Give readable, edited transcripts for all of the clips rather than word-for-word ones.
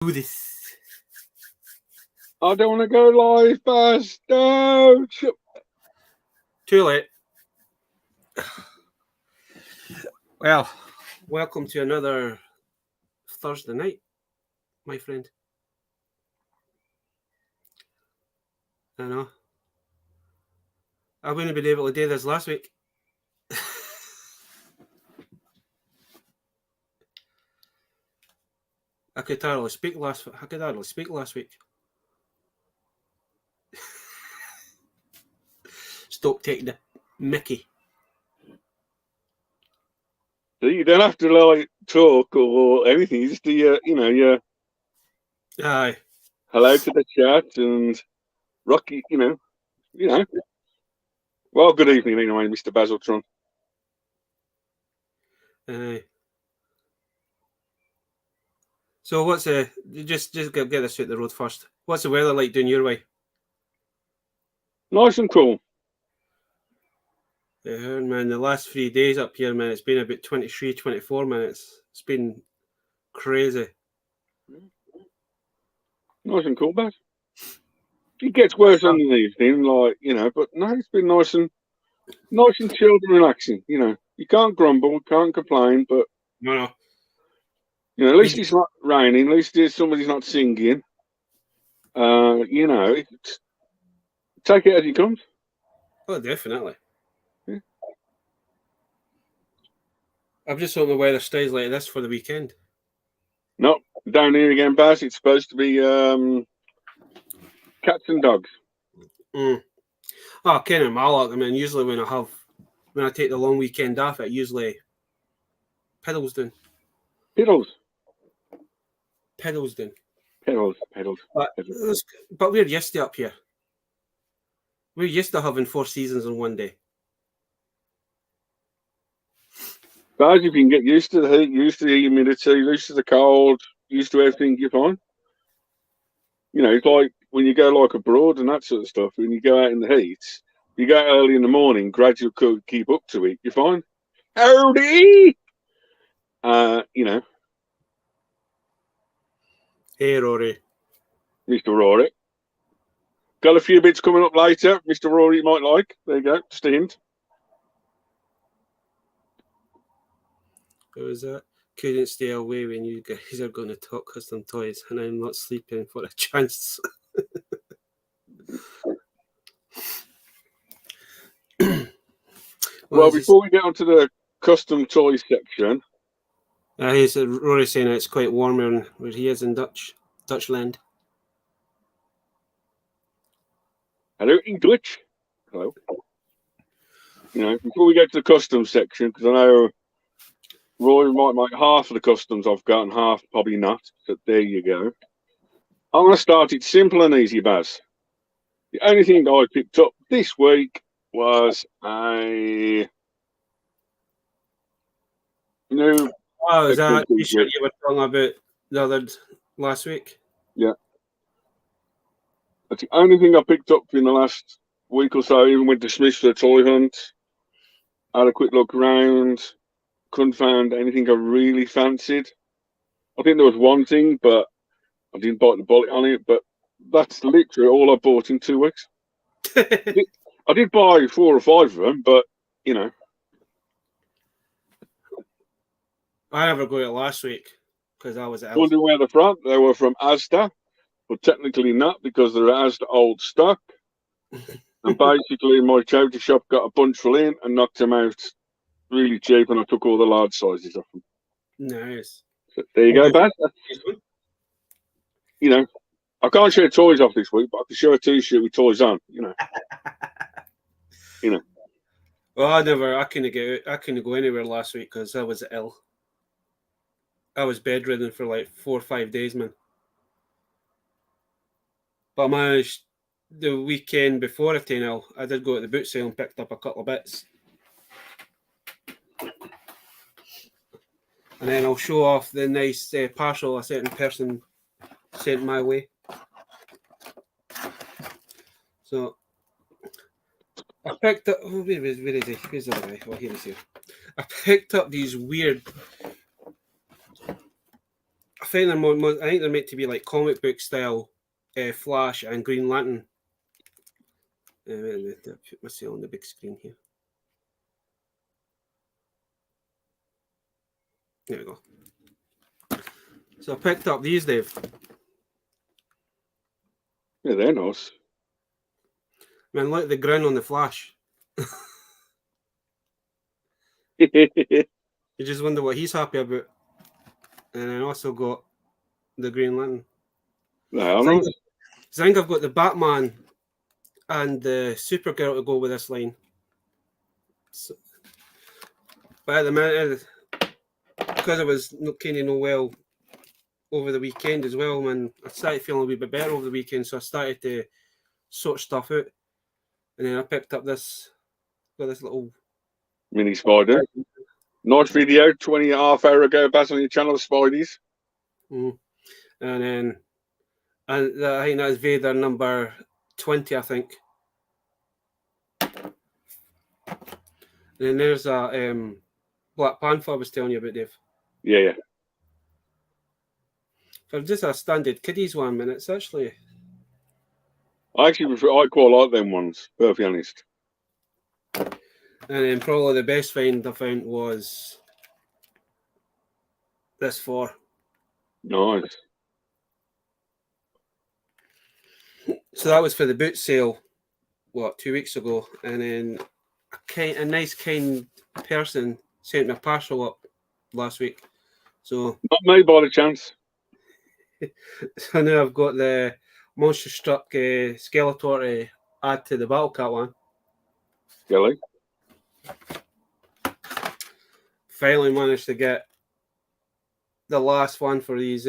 Do this. I don't want to go live, Baz. No. Too late. Well, welcome to another Thursday night, my friend. I know. I wouldn't have been able to do this last week. I could hardly speak last week. Stop taking the mickey. You don't have to like talk or anything. You just do your Aye. hello to the chat and Rocky, Well, good evening anyway, Mr. Basiltron. Aye. So what's just get this out the road first. What's the weather like down your way? Nice and cool. Yeah, man, the last 3 days up here, man, it's been about 23, 24 minutes. It's been crazy. Nice and cool, Baz. It gets worse on the evening, but no, it's been nice and chilled and relaxing. You can't grumble, can't complain, but No. at least it's not raining. At least somebody's not singing. Take it as it comes. Oh, definitely. Yeah. I'm just hoping the weather stays like this for the weekend. No, down here again, Baz. It's supposed to be cats and dogs. Oh, kind of my luck. I mean, usually when I take the long weekend off, it usually pedals down. Pedals. But we're used to up here. We're used to having 4 seasons in one day. Baz, if you can get used to the heat, used to the humidity, used to the cold, used to everything, you're fine. It's like when you go like abroad and that sort of stuff, when you go out in the heat, you go early in the morning, gradually keep up to it, you're fine. Howdy! Hey, Rory. Mr. Rory. Got a few bits coming up later, Mr. Rory, you might like. There you go, just a hint. What was that? Couldn't stay away when you guys are going to talk custom toys, and I'm not sleeping for a chance. Well, before we get onto the custom toys section, Rory saying it's quite warmer where he is in Dutchland. Hello, English. Hello. Before we get to the custom section, because I know Roy might make half of the customs I've got and half probably not. So there you go. I'm going to start it simple and easy, Baz. The only thing I picked up this week was a new. Oh, is that a t-shirt you were talking about last week? Yeah. That's the only thing I picked up in the last week or so. I even went to Smith's for the toy hunt. Had a quick look around. Couldn't find anything I really fancied. I think there was one thing, but I didn't bite the bullet on it. But that's literally all I bought in 2 weeks. I did buy 4 or 5 of them, but I never got it last week because I was out. Wondering where they're from? They were from Asda, but technically not because they're Asda old stock. And basically, my charity shop got a bunch full in and knocked them out really cheap, and I took all the large sizes off them. Nice. So there you go, Baz. I can't show toys off this week, but I can show a t-shirt with toys on. Well, I couldn't go anywhere last week because I was ill. I was bedridden for like 4 or 5 days, man. But I managed the weekend before I came ill. I did go to the boot sale and picked up a couple of bits. And then I'll show off the nice parcel a certain person sent my way. So I picked up. Oh, where is he? Where's the other guy? Oh, here he is. I picked up these weird think they're meant to be like comic book style, Flash and Green Lantern. Put myself on the big screen here. There we go. So I picked up these, Dave. Yeah, they're nice. Man, look at the grin on the Flash. Yeah, You just wonder what he's happy about. And I also got the Green Lantern. no, So I nice. think I've got the Batman and the Supergirl to go with this line. So, but at the minute, because I was kind of no well over the weekend as well, man, I started feeling a wee bit better over the weekend, so I started to sort stuff out. And then I picked up this, got this little Mini Spider. Nice video, 20.5 hours ago, back on your channel, the Spideys. And then I think that's Vader number 20, I think. And then there's a Black Panther I was telling you about, Dave. Yeah. For just a standard kiddies one, and it's actually... I quite like them ones, perfectly honest. And then probably the best find I found was this 4. Nice. So that was for the boot sale, 2 weeks ago, and then a nice kind person sent me a parcel up last week. So Not me by the chance. so now I've got the Monster Struck Skeletor to add to the Battle Cat one. Kelly. Finally managed to get the last one for these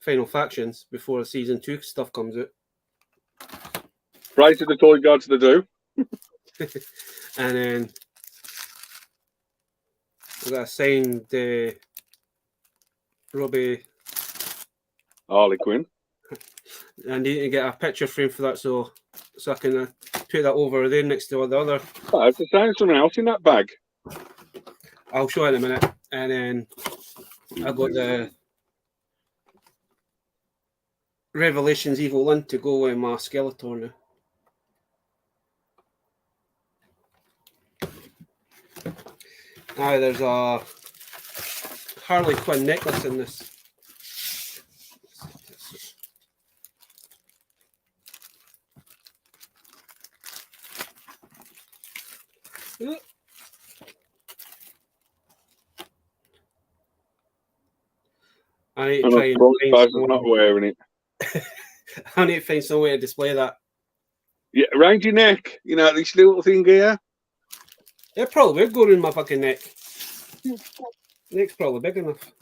final factions before season 2 stuff comes out. Praise to the toy gods to do. And then I got a signed Robbie Harley Quinn. I need to get a picture frame for that so I can put that over there next to the other. Oh, it's the same something else in that bag. I'll show you in a minute. And then I got the Revelations Evil 1 to go with my Skeletor now. There's a Harley Quinn necklace in this. I need to try and find not wearing it. I need to find some way to display that. Yeah, around your neck. You know, this little thing here. It probably would go around my fucking neck. Neck's probably big enough.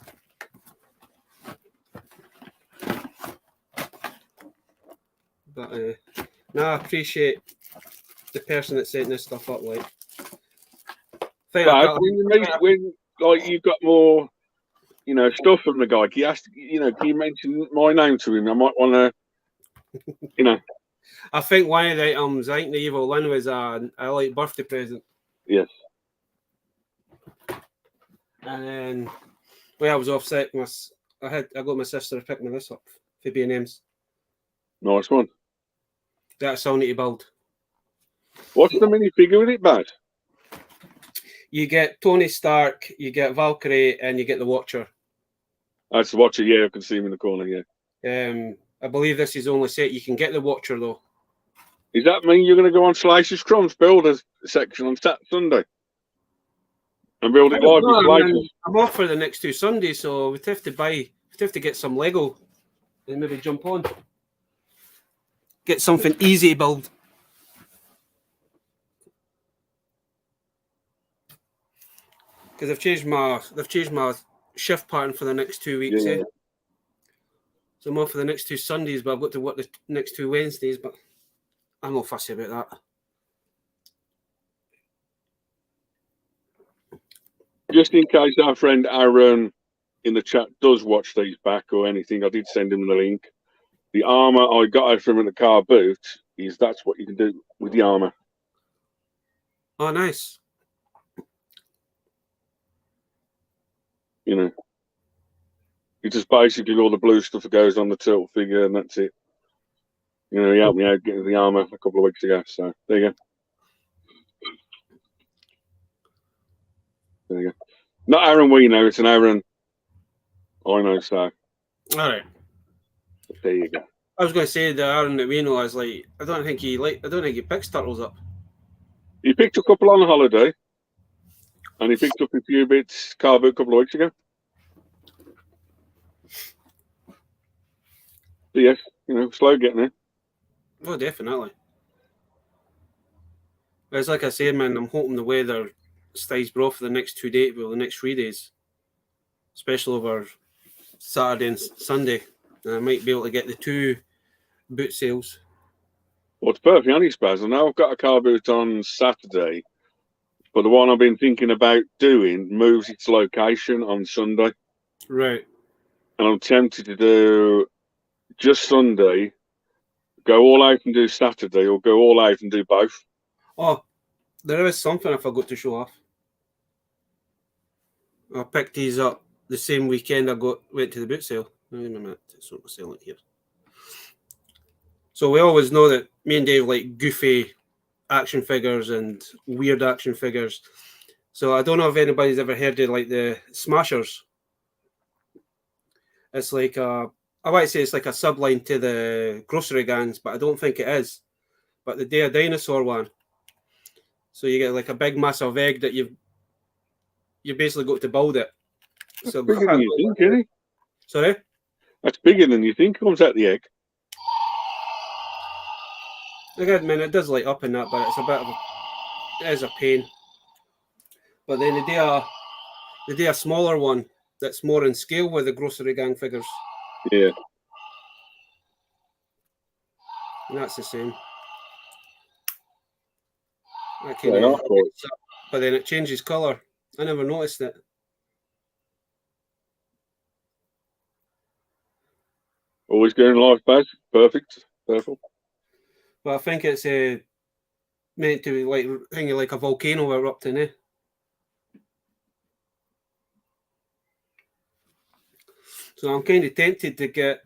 But I appreciate the person that setting this stuff up. Like, when like you've got more, you know, stuff from the guy, he has to, you know, can you mention my name to him? I might want to, you know. I think one of the items, I think the Evil Lynn was a like birthday present. Yes. And then when I was off sick, I got my sister to pick me this up for B&M's. Nice one. That's all need to build. What's the minifigure with it, bad? You get Tony Stark, you get Valkyrie, and you get the Watcher. That's the Watcher, yeah, I can see him in the corner, yeah. I believe this is the only set you can get the Watcher, though. Does that mean you're going to go on Slice's Crumbs Builders section on Sunday? And build it live with Slice's? I'm off for the next 2 Sundays, so we'd have to get some Lego and maybe jump on. Get something easy to build. Because they've changed my shift pattern for the next 2 weeks. Yeah. So I'm off for the next 2 Sundays, but I've got to work the next 2 Wednesdays. But I'm not fussy about that. Just in case our friend Aaron in the chat does watch these back or anything, I did send him the link. The armor I got from in the car boot that's what you can do with the armor. Oh, nice. It's just basically all the blue stuff that goes on the turtle figure, and that's it. You know, he helped me out getting the armor a couple of weeks ago. So there you go. There you go. Not Aaron we know, it's an Aaron I know. So All right. there you go. I was going to say the Aaron that we know is like I don't think he picks turtles up. He picked a couple on holiday, and he picked up a few bits car boot a couple of weeks ago. But yes, you know, slow getting there. Oh, definitely. It's like I said, man. I'm hoping the weather stays bro for the next 2 days, well, the next 3 days, especially over Saturday and Sunday. And I might be able to get the 2 boot sales. Well, to be perfectly honest, Baz, I know I've got a car boot on Saturday, but the one I've been thinking about doing moves its location on Sunday. Right. And I'm tempted to do just Sunday, go all out and do Saturday, or go all out and do both. Oh, there is something I forgot to show off. I picked these up the same weekend I went to the boot sale. Wait a minute, it's not selling here. So we always know that me and Dave like goofy action figures and weird action figures. So I don't know if anybody's ever heard of like the Smashers. It's like I might say it's like a subline to the grocery gangs, but I don't think it is. But the Day of Dinosaur one. So you get like a big massive egg that you basically got to build it. So Bigger than you think, isn't it? Sorry? That's bigger than you think. Comes out the egg. Again, man, it does light up in that, but it's a bit of it is a pain. But then they do a smaller one that's more in scale with the grocery gang figures. Yeah. And that's the same. Yeah, but then it changes colour. I never noticed it. Always going live, Baz. Perfect. Perfect. But I think it's meant to be like a volcano erupting, eh? So I'm kind of tempted to get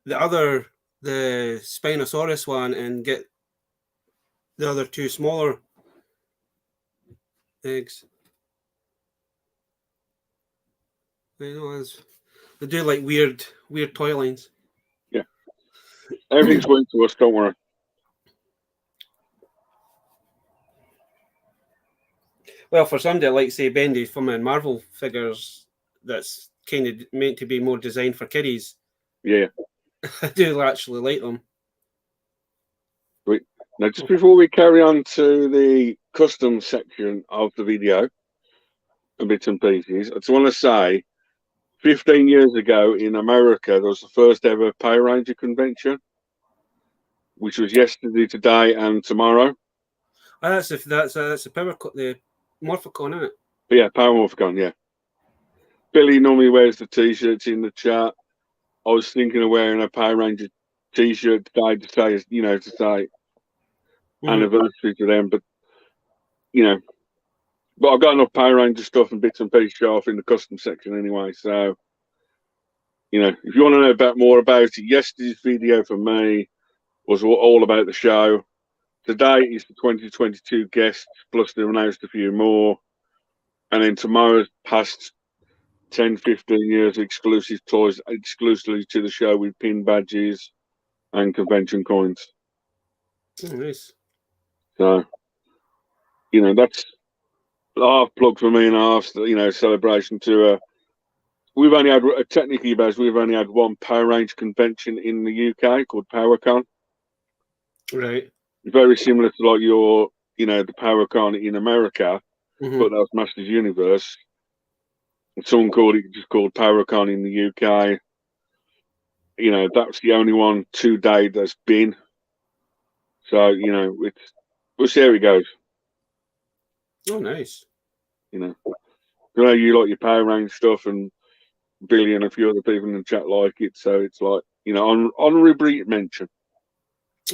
the Spinosaurus one and get the other 2 smaller eggs. You know, they do like weird toy lines. Yeah. Everything's going to us, don't worry. Well, for somebody like, say, Bendy from Marvel figures, that's kind of meant to be more designed for kiddies. Yeah. I do actually like them. Right. Now, just before we carry on to the custom section of the video, and bits and pieces, I just want to say, 15 years ago in America, there was the first ever Power Ranger convention, which was yesterday, today, and tomorrow. Oh, that's the the Morphicon, isn't it? But yeah, Power Morphicon, yeah. Billy normally wears the t-shirts in the chat. I was thinking of wearing a Power Ranger t-shirt today to say, you know, to say anniversary to them, but I've got enough Power Ranger stuff and bits and pieces off in the custom section anyway. So, if you want to know more about it, yesterday's video for me was all about the show. Today is the 2022 guests, plus they announced a few more. And then tomorrow's past 10, 15 years exclusive toys exclusively to the show with pin badges and convention coins. Oh, nice. So, that's a half plug for me and a half, celebration to we've only had, technically, Baz, we've only had one Power Range convention in the UK called PowerCon. Right. Very similar to like your, the PowerCon in America, but that was Masters Universe. And someone just called PowerCon in the UK. That's the only one to date that's been. So, we'll see how it goes. Oh, nice. I know you like your Power Range stuff, and Billy and a few other people in the chat like it, so it's like, honorary mention.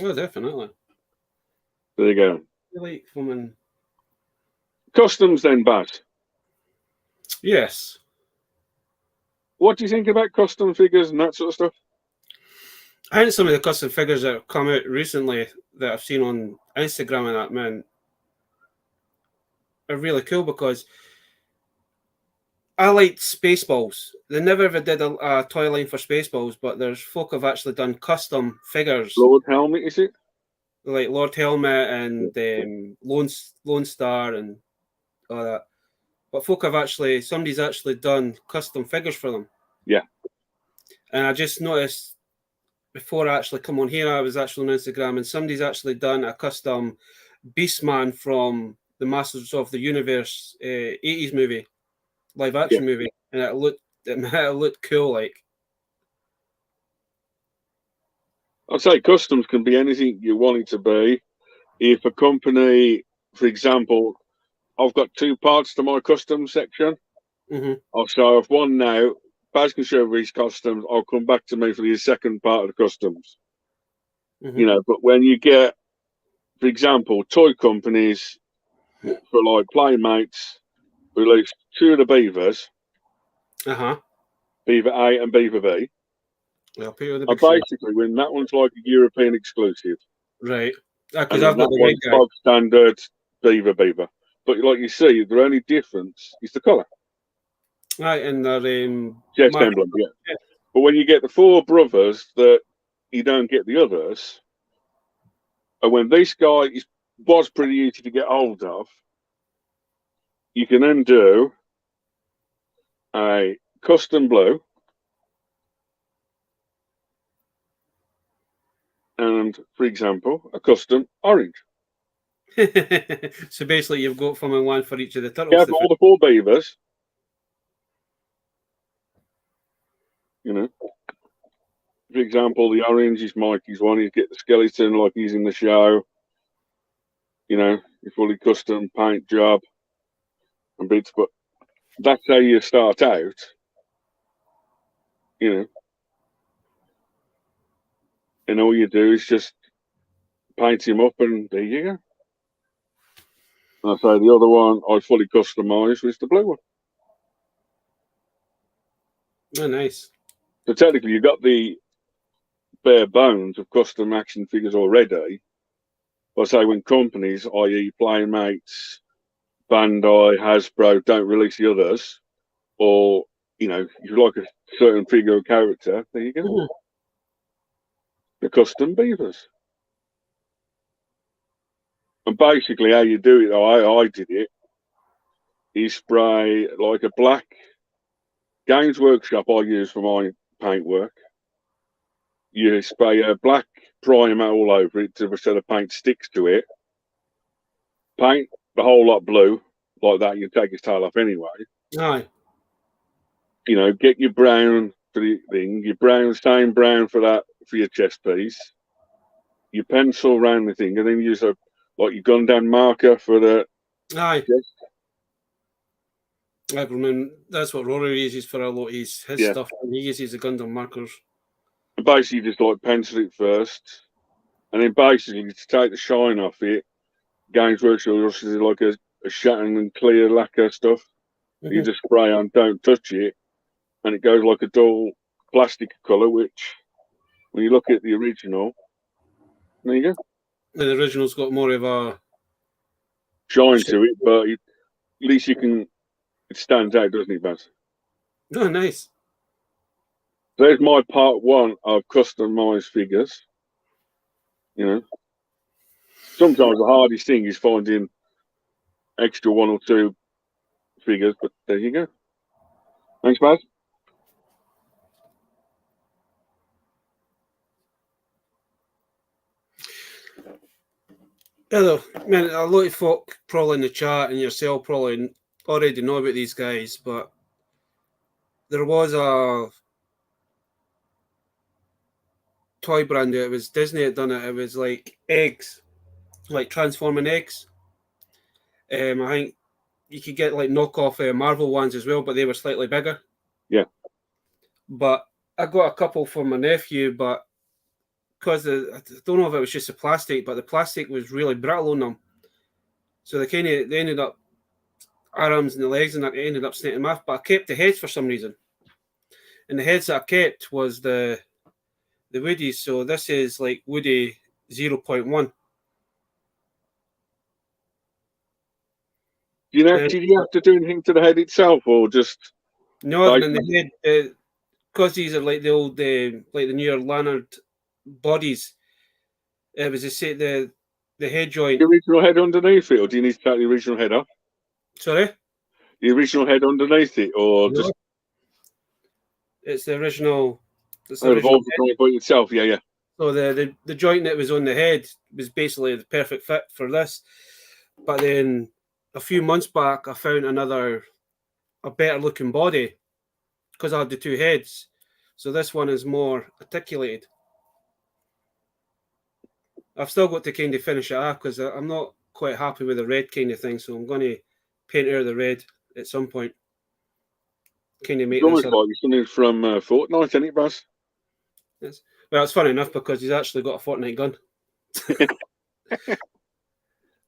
Oh, definitely. There you go. You like woman. Customs then, Baz. Yes. What do you think about custom figures and that sort of stuff? I think some of the custom figures that have come out recently that I've seen on Instagram and that, man, are really cool because I liked Spaceballs. They never ever did a toy line for Spaceballs, but there's folk have actually done custom figures Lord Helmet, is it? like Lord Helmet and Lone Star and all that. But folk have somebody's actually done custom figures for them. Yeah. And I just noticed before I actually come on here, I was actually on Instagram and somebody's actually done a custom Beastman from the Masters of the Universe 80s movie, live action movie. And it looked cool, like. I'd say customs can be anything you want it to be. If a company, for example, I've got 2 parts to my custom section. Mm-hmm. So I've one now. Baz can show these customs. I'll come back to me for the second part of the customs. Mm-hmm. You know, but when you get, for example, toy companies for like Playmates release 2 of the Beavers, Beaver A and Beaver B. I'll put you on the And big screen. basically, when that one's like a European exclusive, Right. Because and I've then got that the red one's guy. bog standard Beaver. But like you see, the only difference is the colour. Right, and their Chest emblem, yeah. But when you get the 4 brothers that you don't get the others, and when this guy was pretty easy to get hold of, you can then do a custom blue and, for example, a custom orange. So basically, you've got from and one for each of the You turtles. have all the 4 beavers, you know. For example, the orange is Mikey's one. You get the skeleton like he's in the show. You know, your fully custom paint job and bits. But that's how you start out. You know, and all you do is just paint him up, and there you go. And I say the other one I fully customised was the blue one. Oh, nice. So technically, you've got the bare bones of custom action figures already. But I say when companies, i.e., Playmates, Bandai, Hasbro, don't release the others, or you know, if you like a certain figure or character, there you go. Mm-hmm. The custom beavers. And basically, how you do it, I did it, is spray like a black Games Workshop I use for my paintwork. You spray a black primer all over it so the paint sticks to it. Paint the whole lot blue, like that. You take his tail off anyway. Aye. You know, get your brown for the thing, your brown, same brown for that for your chest piece. You pencil around the thing, and then use your Gundam marker for the Aye. chest. I mean, that's what Rory uses for a lot of his stuff. And he uses the Gundam markers. And basically, just like pencil it first, and then basically to take the shine off it, Games Workshop is like a satin and clear lacquer stuff. Mm-hmm. You just spray on, don't touch it, and it goes like a dull plastic colour, which, when you look at the original, there you go. The original's got more of a shine to it, but at least it stands out, doesn't it, Baz? Oh, nice. There's my part 1 of customised figures. You know, sometimes the hardest thing is finding extra 1 or 2 figures, but there you go. Thanks, Baz. Hello, man. A lot of folk probably in the chat and yourself probably already know about these guys, but there was a toy brand. It was Disney had done it. It was like eggs, like transforming eggs. I think you could get like knockoff Marvel ones as well, but they were slightly bigger. Yeah. But I got a couple for my nephew, but because I don't know if it was just the plastic, but the plastic was really brittle on them. So they ended up arms and the legs and that ended up snapping them off. But I kept the heads for some reason. And the heads that I kept was the Woodies. So this is like Woody 0.1. Do you have to do anything to the head itself, or just No, other than the head, because these are like the old, like the newer Lannard bodies. It was the head joint. the original head underneath it, or do you need to take the original head off? Sorry, The original head underneath it, or no, just it's the original. It's the the original bolt joint itself? Yeah, yeah. So the joint that was on the head was basically the perfect fit for this. But then a few months back, I found a better looking body because I had the two heads. So this one is more articulated. I've still got to kind of finish it off because I'm not quite happy with the red kind of thing. So I'm going to paint over the red at some point. Kind of make It's almost this. like something from Fortnite, isn't it, Baz? Well, it's funny enough because he's actually got a Fortnite gun.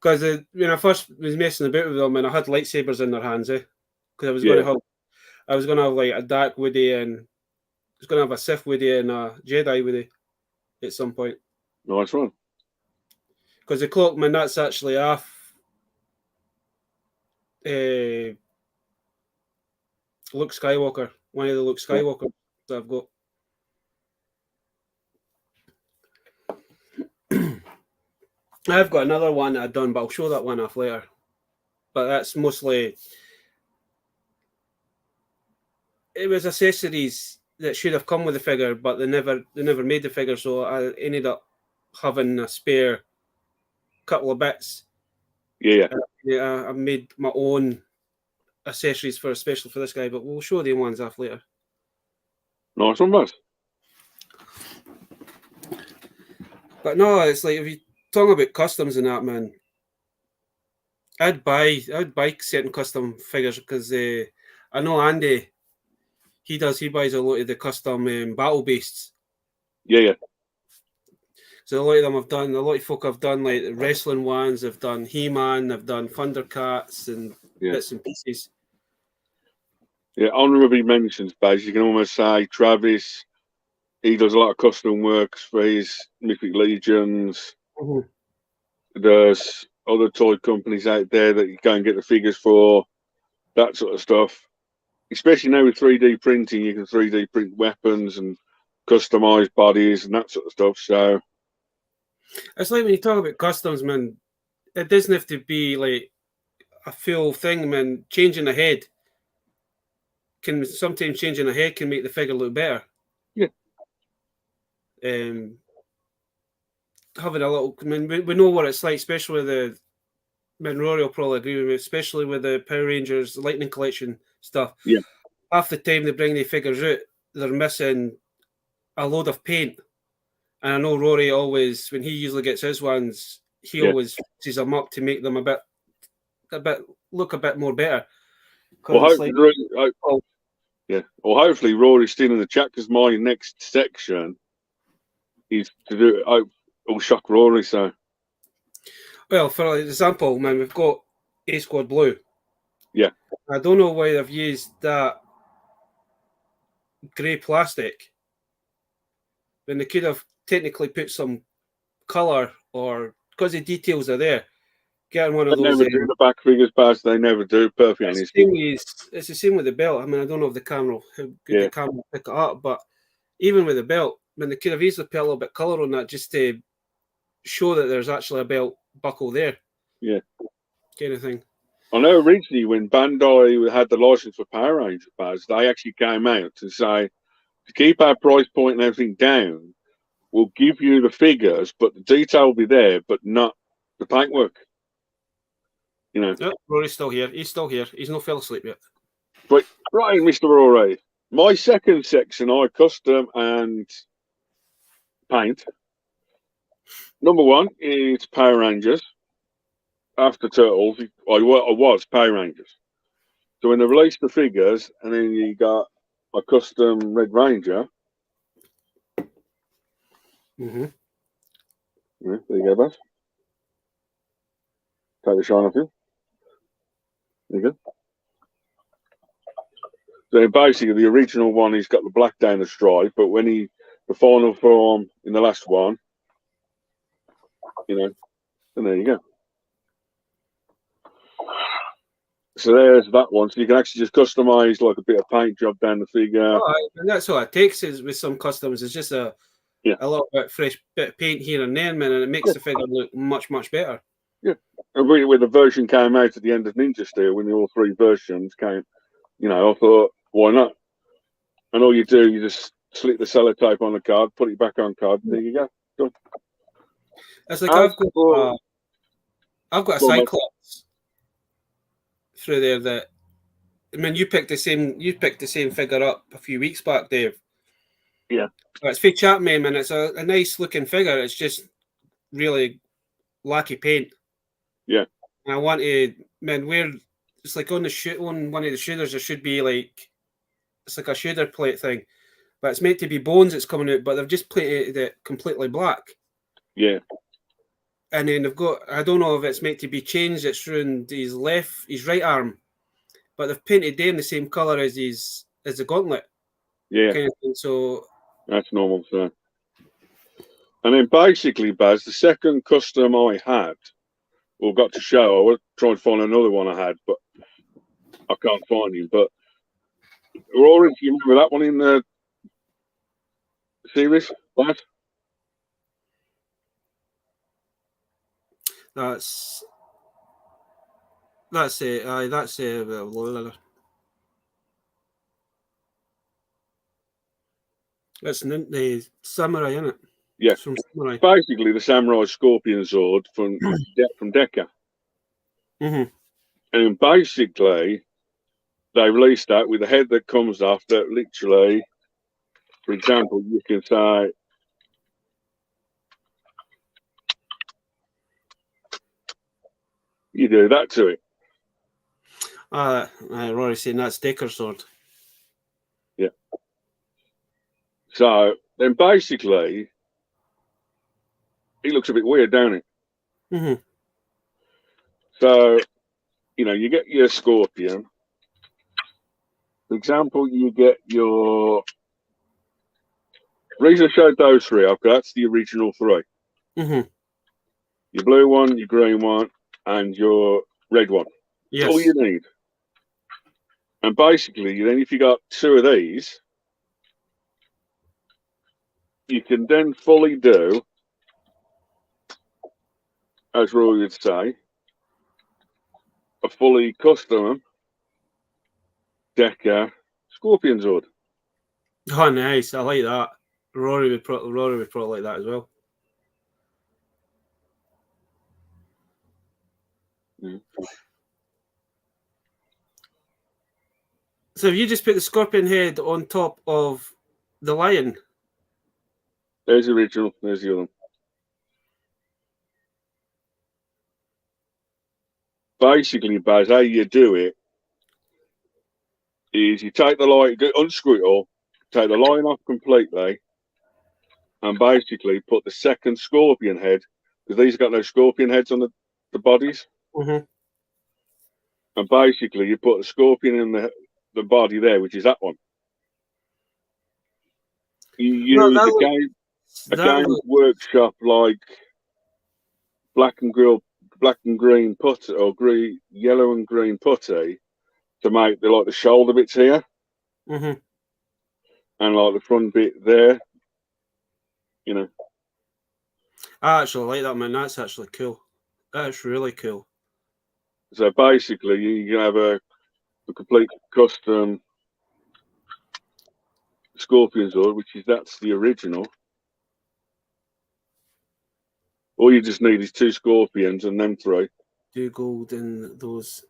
Because when I first was messing about with them, and I had lightsabers in their hands, because I was going to have like a dark Woody, and I was going to have a Sith Woody and a Jedi Woody at some point. Nice one. Because the Cloakman, that's actually off Luke Skywalker, one of the Luke Skywalkers that I've got. I've got another one that I've done, but I'll show that one off later. But that's mostly, it was accessories that should have come with the figure, but they never made the figure, so I ended up having a spare couple of bits. Yeah. I made my own accessories especially for this guy, but we'll show the ones off later. Nice one, Baz. But no, it's like if you talk about customs and that, man, I'd buy certain custom figures because I know Andy, he buys a lot of the custom battle beasts. Yeah. So a lot of them I've done. A lot of folk have done like wrestling ones. I've done He-Man. I've done Thundercats and bits and pieces. Yeah, honourably mentions, Baz. You can almost say Travis. He does a lot of custom works for his Mythic Legions. Mm-hmm. There's other toy companies out there that you go and get the figures for, that sort of stuff. Especially now with 3D printing, you can 3D print weapons and customise bodies and that sort of stuff. So it's like when you talk about customs, man, it doesn't have to be like a full thing, man. Changing the head can make the figure look better. Yeah. Having a little, I mean, we know what it's like, especially with the, Rory will probably agree with me, especially with the Power Rangers Lightning Collection stuff. Yeah. Half the time they bring the figures out, they're missing a load of paint. And I know Rory always, when he usually gets his ones, he always fixes them up to make them look a bit more better. Well, hopefully Rory's still in the chat because my next section is to do it'll shock Rory. So, well, for example, man, we've got A Squad Blue. Yeah. I don't know why they've used that grey plastic when they could have technically put some colour, or because the details are there, getting one of they those. never do the back figures, Baz. They never do. Perfectly honest. It's the same with the belt. I mean, I don't know if the camera, how good the camera will pick it up, but even with the belt, I mean, they could have easily put a little bit of colour on that just to show that there's actually a belt buckle there. Yeah. Kind of thing. I know originally when Bandai had the license for Power Rangers, Baz, they actually came out to say, to keep our price point and everything down, we'll give you the figures, but the detail will be there, but not the paintwork. You know. Oh, Rory's still here. He's still here. He's not fell asleep yet. But right, Mr. Rory, my second section, I custom and paint. Number one is Power Rangers. After Turtles, I was Power Rangers. So when they released the figures, and then you got a custom Red Ranger. Mm-hmm. Yeah, there you go, Baz. Take the shine off you. There you go. So basically, the original one, he's got the black down the stripe, but when the final form in the last one, you know, and there you go. So there's that one. So you can actually just customize like a bit of paint job down the figure. Oh, and that's all it takes is with some customs. It's just a little bit fresh bit of paint here and there, man, and it makes the figure look much, much better. Yeah. And really, when the version came out at the end of Ninja Steel, when the all three versions came, you know, I thought, why not? And all you do, you just slip the sellotape on the card, put it back on card, and there you go. Done. It's like I've got a Cyclops through there that, I mean, you picked the same figure up a few weeks back, Dave. Yeah. It's for Chapman, and it's a nice looking figure. It's just really lacky paint. Yeah. And I want to, man, where it's like on one of the shooters, there should be like, it's like a shooter plate thing, but it's meant to be bones that's coming out, but they've just plated it completely black. Yeah. And then they've got, I don't know if it's meant to be changed, it's ruined his right arm, but they've painted them the same colour as the gauntlet. Yeah. Kind of thing. So that's normal, so. And then basically, Baz, the second custom I had, well, got to show, I was trying to find another one I had, but I can't find him. But Rory, do you remember that one in the series, Baz? That's it. That's the samurai, isn't it? Yeah. It's from Samurai. Basically, the Samurai Scorpion Sword from Deca. Mm-hmm. And basically, they released that with a head that comes off that literally, for example, you can say, you do that to it. Rory's saying that's Decker's sword. Yeah. So then basically, it looks a bit weird, don't it? Mm-hmm. So, you know, you get your Scorpion. For example, you get your... The reason I showed those three up, that's the original three. Mm-hmm. Your blue one, your green one, and your red one. Yes. That's all you need. And basically, then if you got two of these, you can then fully do, as Roy would say, a fully custom Deca Scorpion Sword. Oh, nice! I like that. Rory would probably like that as well. Yeah. So have you just put the scorpion head on top of the lion? There's the original. There's the other one. Basically, Baz, how you do it is you take the line, unscrew it all, take the line off completely, and basically put the second scorpion head, because these have got no scorpion heads on the bodies. Mm-hmm. And basically, you put the scorpion in the body there, which is that one. You use a Games Workshop like black and green putty or yellow and green putty to make the shoulder bits here. Mm-hmm. And like the front bit there, you know. I actually like that, man. That's actually cool. That's really cool. So basically, you can have a complete custom Scorpion Sword, that's the original. All you just need is two Scorpions and then three. Do gold in those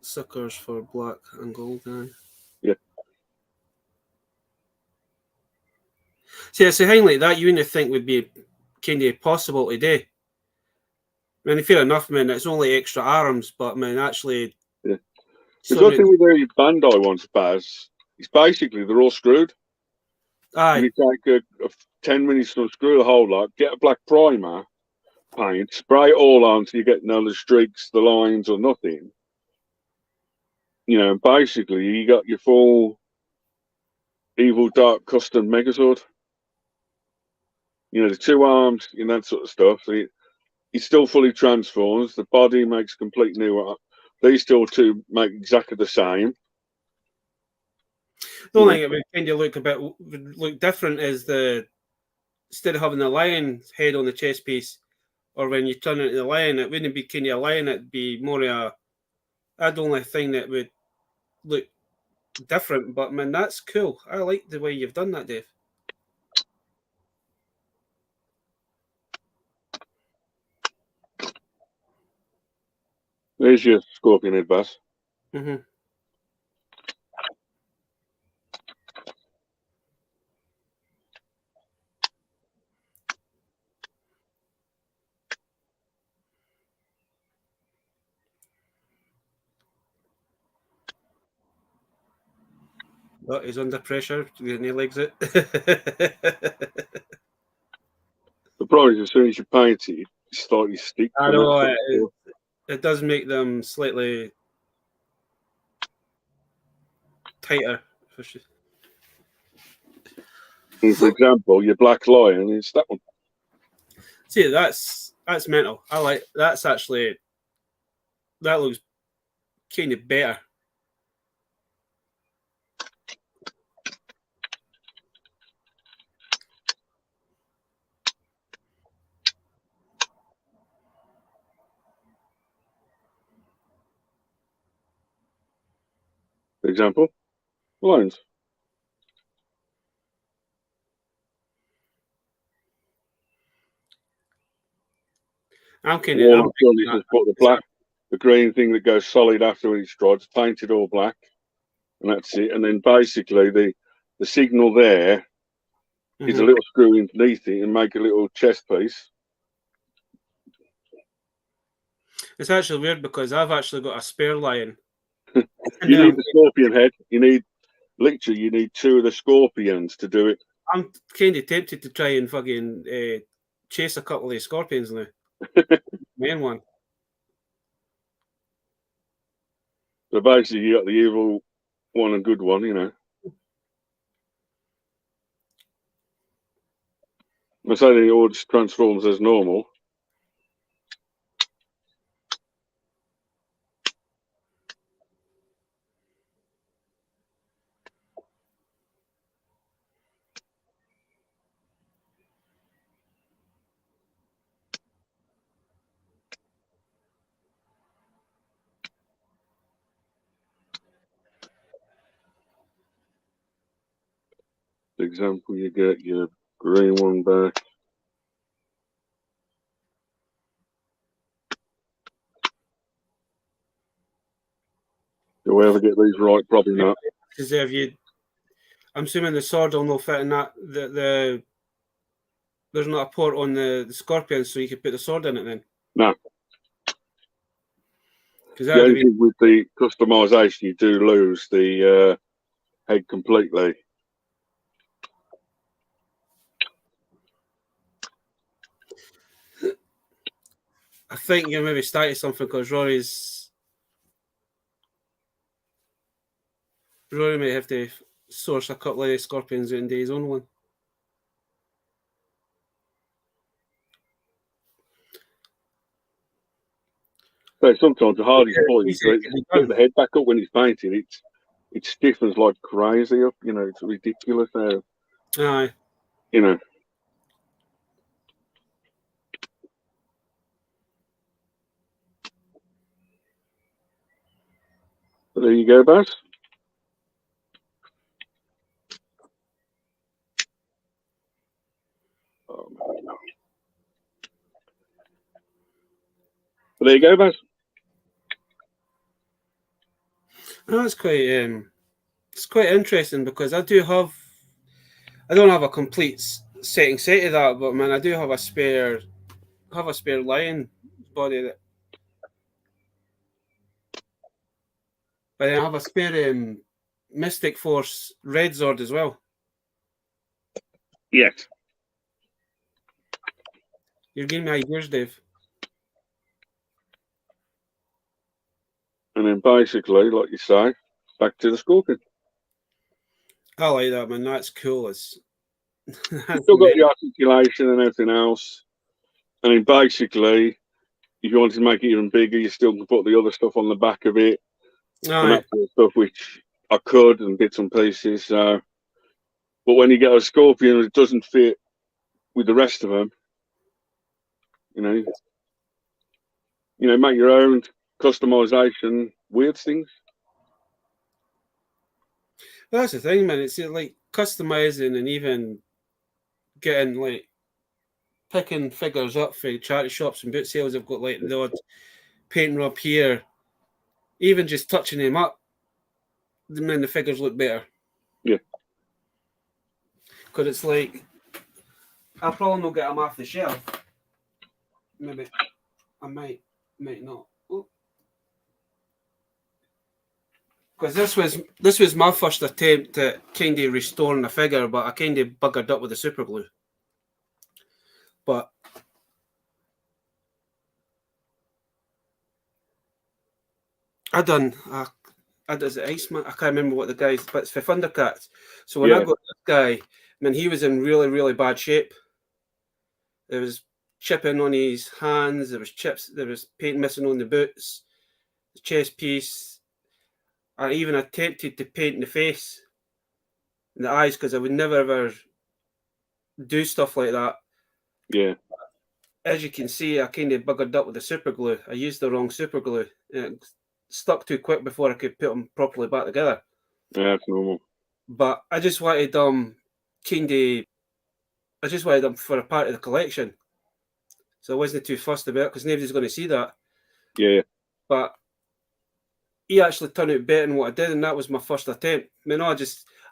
suckers for black and gold. Yeah. See, it's a thing like that you wouldn't think would be kind of possible to do. I mean, fair enough, man. It's only extra arms, but man, actually, yeah. There's nothing with the Bandai ones, Baz. It's basically they're all screwed. Aye. You take a 10 minutes to unscrew the whole lot, get a black primer paint, spray it all on so you get none of the streaks, the lines, or nothing. You know, basically, you got your full Evil Dark Custom Megazord. You know, the 2 arms and that sort of stuff. So he still fully transforms. The body makes complete new. These still two make exactly the same. The only thing that would kind of look different is instead of having the lion head on the chest piece, or when you turn it into the lion, it wouldn't be kind of a lion. It'd be more of the only thing that would look different. But man, that's cool. I like the way you've done that, Dave. There's your scorpion head, Bass. Mm-hmm. But he's under pressure, and he legs it. The problem is, as soon as you paint it, it's slightly stick. I know it does make them slightly tighter. For example, your black lion is that one. See, that's mental. I like that's actually that looks kind of better. For example, lions. I'm kind All of I've done is just put the green thing that goes solid after each stripes, painted all black, and that's it. And then basically the signal there is a little screw underneath it and make a little chest piece. It's actually weird because I've actually got a spare lion. You need the scorpion head. You need 2 of the scorpions to do it. I'm kind of tempted to try and fucking chase a couple of the scorpions now. Main one. So basically, you got the evil one and good one, you know. I say the all just transforms as normal. For example, you get your green one back. Do we ever get these right? Probably not. Because I'm assuming the sword will not fit in that. There's not a port on the scorpion, so you could put the sword in it then. No. Because the only thing with the customization, you do lose the head completely. I think you maybe started something because Rory may have to source a couple of scorpions in his own one. So sometimes the hardest point is to put the head back up when it's painted. It stiffens like crazy up. You know, it's ridiculous how. Aye. You know. But there you go, Baz. Oh, no. But there you go, Baz. No, it's quite interesting because I don't have a complete set of that, but man, I do have a spare lion body but I have a spare Mystic Force Red Zord as well. Yes. You're giving me ideas, Dave. And then basically, like you say, back to the Scorpion. I like that, man. That's cool. It's You that's still got amazing. the articulation and everything else. And then basically, if you wanted to make it even bigger, you still can put the other stuff on the back of it and Aye. that sort of stuff, which I could and bits and pieces. So, but when you get a Scorpion, it doesn't fit with the rest of them. You know, make your own customization, weird things. That's the thing, man. It's like customizing and even getting like picking figures up for charity shops and boot sales. I've got like the odd paint rub here. Even just touching them up, then the figures look better. Yeah. Because it's like I'll probably not get them off the shelf. Maybe I might not. Because this was my first attempt at kind of restoring a figure, but I kind of buggered up with the super glue. But I done as an Iceman. I can't remember what the guy's, but it's for Thundercats. So when I got this guy, man, he was in really, really bad shape. There was chipping on his hands. There was chips. There was paint missing on the boots, the chest piece. I even attempted to paint the face and the eyes because I would never ever do stuff like that. Yeah. As you can see, I kind of buggered up with the super glue. I used the wrong super glue. And it stuck too quick before I could put them properly back together. Yeah, that's normal. But I just wanted I just wanted them for a part of the collection. So I wasn't too fussed about it because nobody's going to see that. Yeah. But he actually turned out better than what I did, and that was my first attempt. I mean, I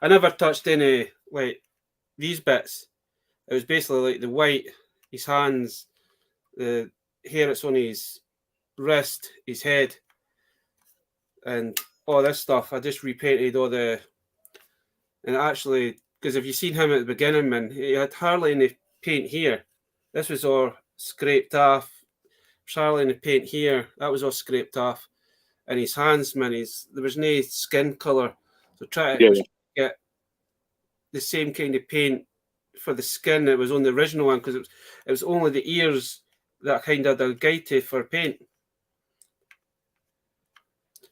never touched any like these bits. It was basically like the white, his hands, the hair that's on his wrist, his head, and all this stuff. I just repainted all and actually, because if you've seen him at the beginning, man, he had hardly any paint here. This was all scraped off. Hardly any paint here. That was all scraped off. And his hands, man, there was no skin colour. So try to get the same kind of paint for the skin that was on the original one, because it was only the ears that kind of had a guide to for paint.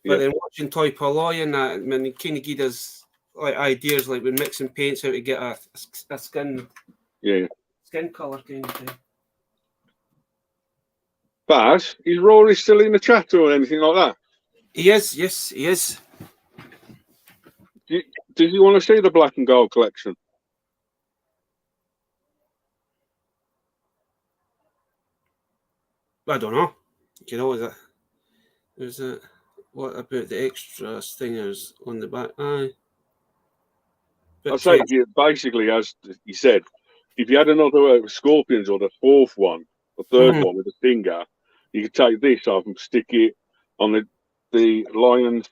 But then watching Toy Palloy and that, man, he kind of gave us like ideas, like when mixing paints, how to get a skin colour kind of thing. But is Rory still in the chat or anything like that? He is, yes, he is. Did you want to see the black and gold collection? I don't know. You know, what about the extra stingers on the back? Aye. I say, basically, as you said, if you had another Scorpions or the fourth one, the third one with a stinger, you could take this off and stick it on the lion's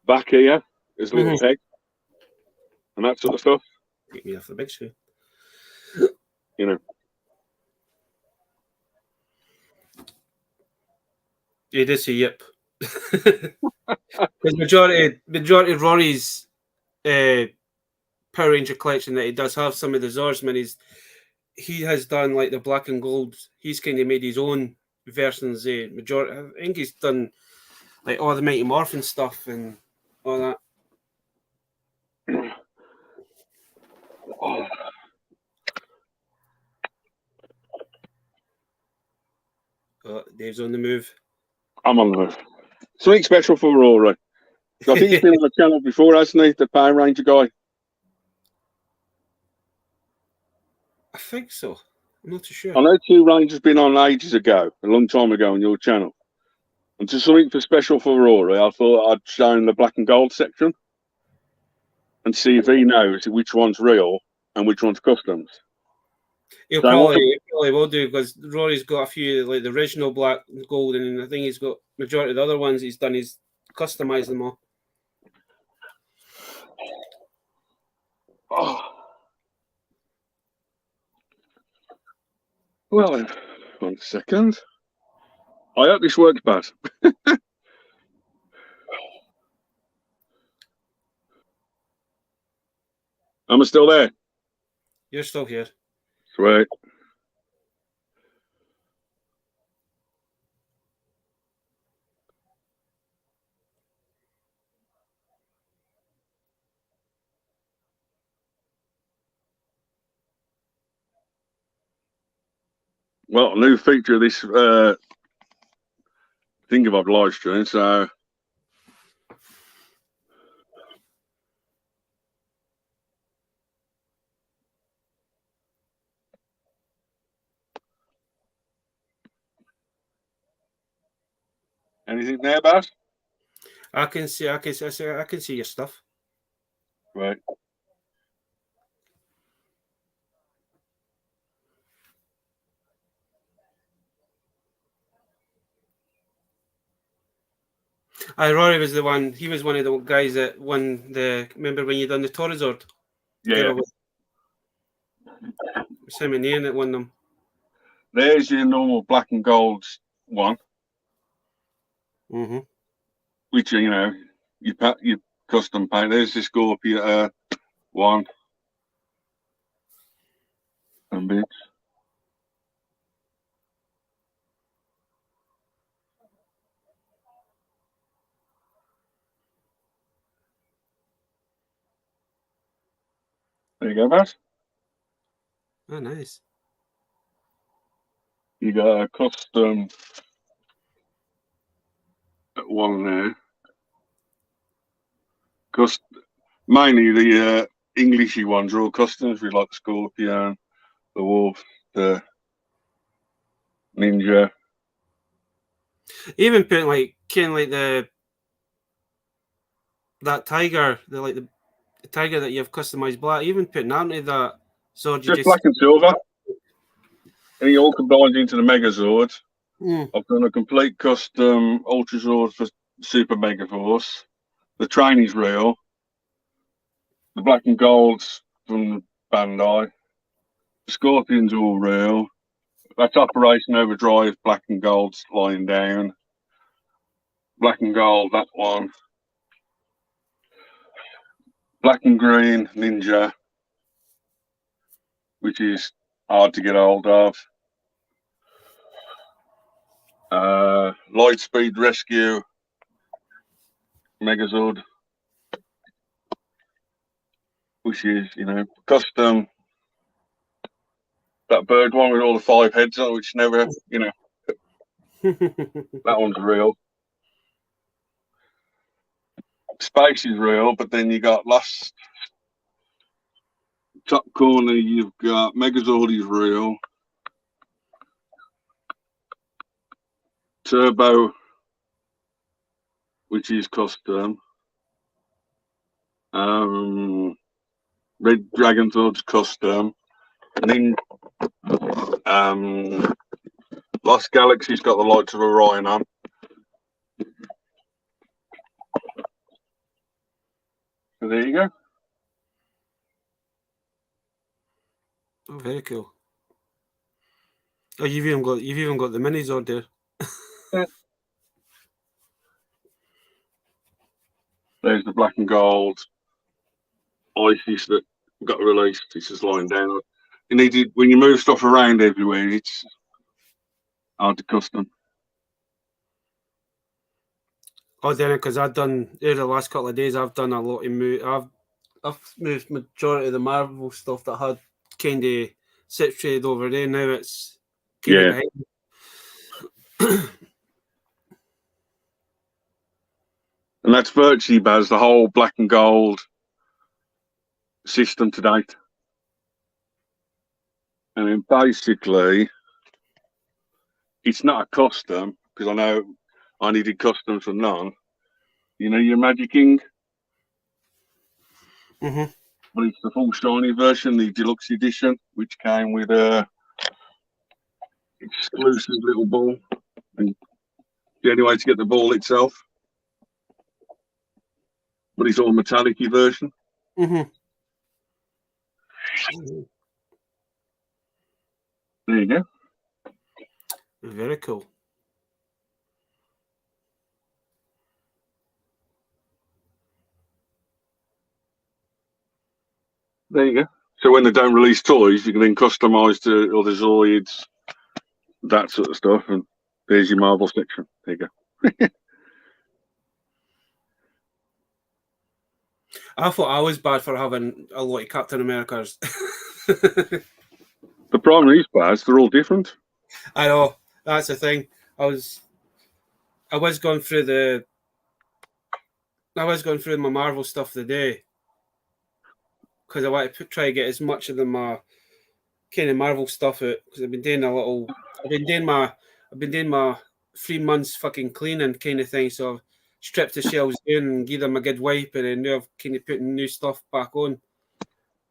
back here as a little peg and that sort of stuff. Get me off the big screen. You know. It is a yip. Because majority of Rory's Power Ranger collection that he does have, some of the Zorsman, he has done like the black and gold. He's kind of made his own versions. Majority, I think he's done like all the Mighty Morphin stuff and all that. Dave's on the move. I'm on the move. Something special for Rory. I think he's been on the channel before, hasn't he? The Power Ranger guy. I think so. I'm not too sure. I know Two Rangers been on ages ago, a long time ago on your channel. And to something for special for Rory, I thought I'd show him the black and gold section and see if he knows which one's real and which one's customs. He probably will do, because Rory's got a few like the original black and gold, and I think he's got majority of the other ones he's done. He's customized them all. Oh. Well, 1 second. I hope this works, bad. Am I still there? You're still here. Sweet. Well, a new feature of this thing about live stream, so anything there, Baz? I can see your stuff. Right. Rory was the one. He was one of the guys that won the. Remember when you done the Torizord? Yeah. Simon Ian that won them. There's your normal black and gold one. Mm-hmm. Which you know you custom paint. There's the Scorpio one and bits. There you go, Baz. Oh, nice. You got a custom one there. Mainly the Englishy ones are all customs. We like the Scorpion, the Wolf, the Ninja. Even putting like that tiger, the tiger that you've customized black. Even putting that into that sword, you Just black and silver. And he all combines into the Megazord. I've done a complete custom Ultra Zord for Super Mega Force. The train is real. The black and golds from Bandai. The Scorpion's all real. That's Operation Overdrive, black and gold's lying down. Black and gold, that one. Black and green Ninja, which is hard to get hold of. Lightspeed Rescue Megazord, which is, custom. That bird one with all the 5 heads on, which never, that one's real. Space is real, but then you got last top corner, you've got Megazord is real. Turbo, which is custom. Red Dragon Sword's custom. And then Lost Galaxy's got the Lights of Orion on. So there you go. Oh, very cool. Oh, you've even got the minis on there. Yeah. There's the black and gold Isis that got released. It's just lying down. You need to, when you move stuff around everywhere, it's hard to custom. Oh, then because I've done over the last couple of days, I've done a lot of I've moved majority of the Marvel stuff that had kind of situated over there. Now it's kind of behind. And that's virtually, Baz, the whole black and gold system to date. And then basically, it's not a custom, because I know I needed customs for none. You know your Magic King? Mm-hmm. But it's the full shiny version, the deluxe edition, which came with a exclusive little ball. And the only way to get the ball itself. But it's all metallic version. Mm-hmm. There you go. Very cool. There you go. So when they don't release toys, you can then customise to other Zoids, that sort of stuff, and there's your Marvel section. There you go. I thought I was bad for having a lot of Captain Americas. The primary Baz, they're all different. I know, that's the thing. I was going through my Marvel stuff today because I want to try to get as much of my kind of Marvel stuff out because I've been doing my 3 months fucking cleaning kind of thing. So I've stripped the shelves down and give them a good wipe, and then now I've kind of putting new stuff back on.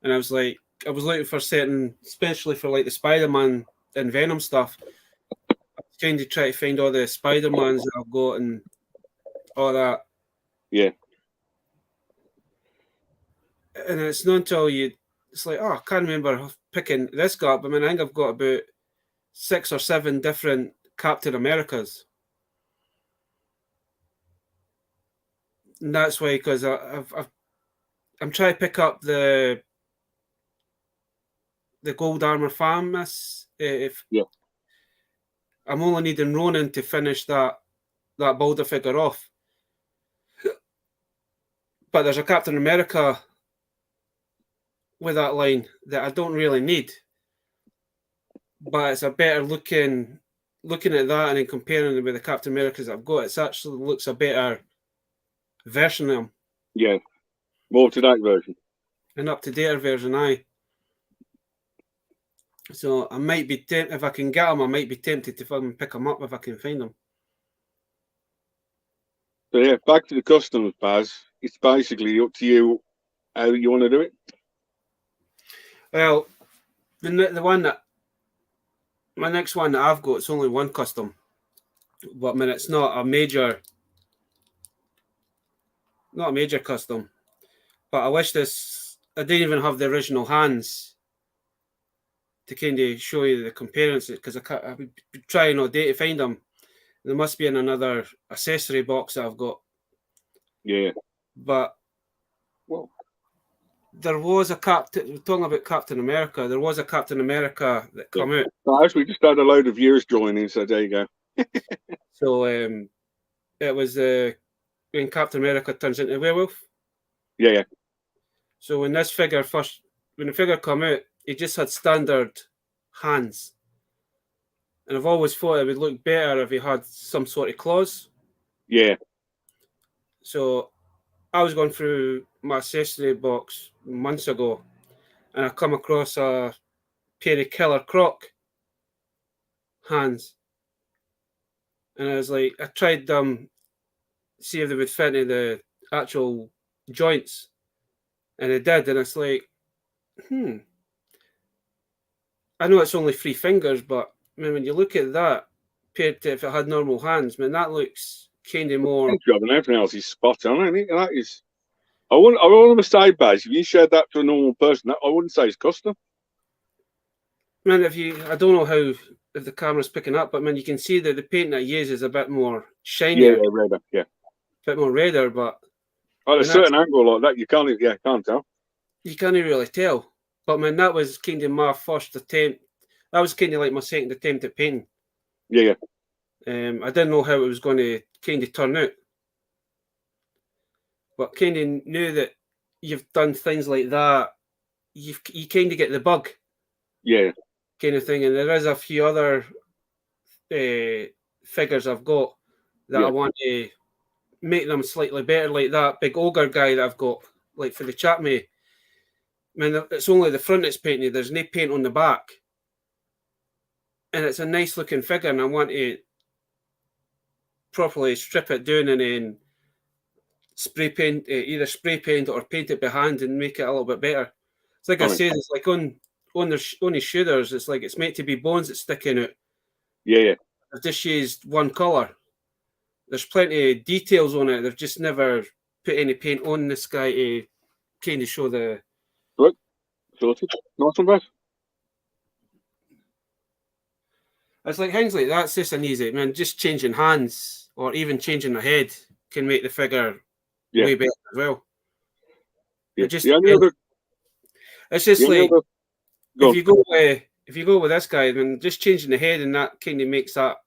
And I was looking for certain, especially for like the Spider-Man and Venom stuff. I was trying to try to find all the Spider-Mans that I've got and all that. Yeah. And it's not until it's like, oh, I can't remember picking this guy up. I mean, I think I've got about 6 or 7 different Captain Americas. And that's why, because I'm trying to pick up the gold armor Famous. I'm only needing Ronin to finish that Boulder figure off. But there's a Captain America with that line that I don't really need. But it's a better looking at that and then comparing it with the Captain Americas I've got. It actually looks a better version of them. Yeah. More up-to-date version. An up-to-date version, aye. So I might be if I can get them, I might be tempted to fucking pick them up if I can find them. So yeah, back to the customs, Baz. It's basically up to you how you want to do it. Well, the one that my next one that I've got, it's only one custom, but I mean it's not a major custom. But I wish I didn't even have the original hands to kind of show you the comparisons because I've been trying all day to find them. There must be in another accessory box that I've got. Yeah. But well, there was a talking about Captain America. There was a Captain America that come out. Baz, we just had a load of viewers joining, so there you go. So it was when Captain America turns into a werewolf. Yeah. So when the figure come out, he just had standard hands. And I've always thought it would look better if he had some sort of claws. Yeah. So I was going through my accessory box months ago, and I come across a pair of Killer Croc hands. And I was like, I tried them, see if they would fit into the actual joints. And they did, and it's like, I know it's only 3 fingers, but I mean, when you look at that, compared to if it had normal hands, man, that looks kind of more. Job and everything else is spot on. I think that is. I wouldn't say, Baz, if you shared that to a normal person, I wouldn't say it's custom. Man, I don't know if the camera's picking up, but man, you can see that the paint that I use is a bit more shinier. Yeah, redder, yeah. A bit more redder, but at a certain angle like that, you can't tell. You can't really tell. But man, that was kind of my first attempt. That was kind of like my second attempt at painting. Yeah. I didn't know how it was going to kind of turn out. But kind of knew that you've done things like that, you kind of get the bug. Yeah. Kind of thing. And there is a few other figures I've got that I want to make them slightly better, like that big ogre guy that I've got, like for the chat mate. I mean, it's only the front that's painted. There's no paint on the back. And it's a nice looking figure, and I want to properly strip it down and then spray paint, either spray paint or paint it by hand and make it a little bit better. It's like I said, it's like on his shoulders, it's like it's meant to be bones that's sticking out. Yeah. I've just used one colour. There's plenty of details on it. They've just never put any paint on this guy to kind of show the. Look, sorted. Nice one, Baz. It's like things like that's just an easy, man. Just changing hands or even changing the head can make the figure way better as well. Yeah. It's just The only like other, go on. if you go with this guy, then just changing the head and that kind of makes that.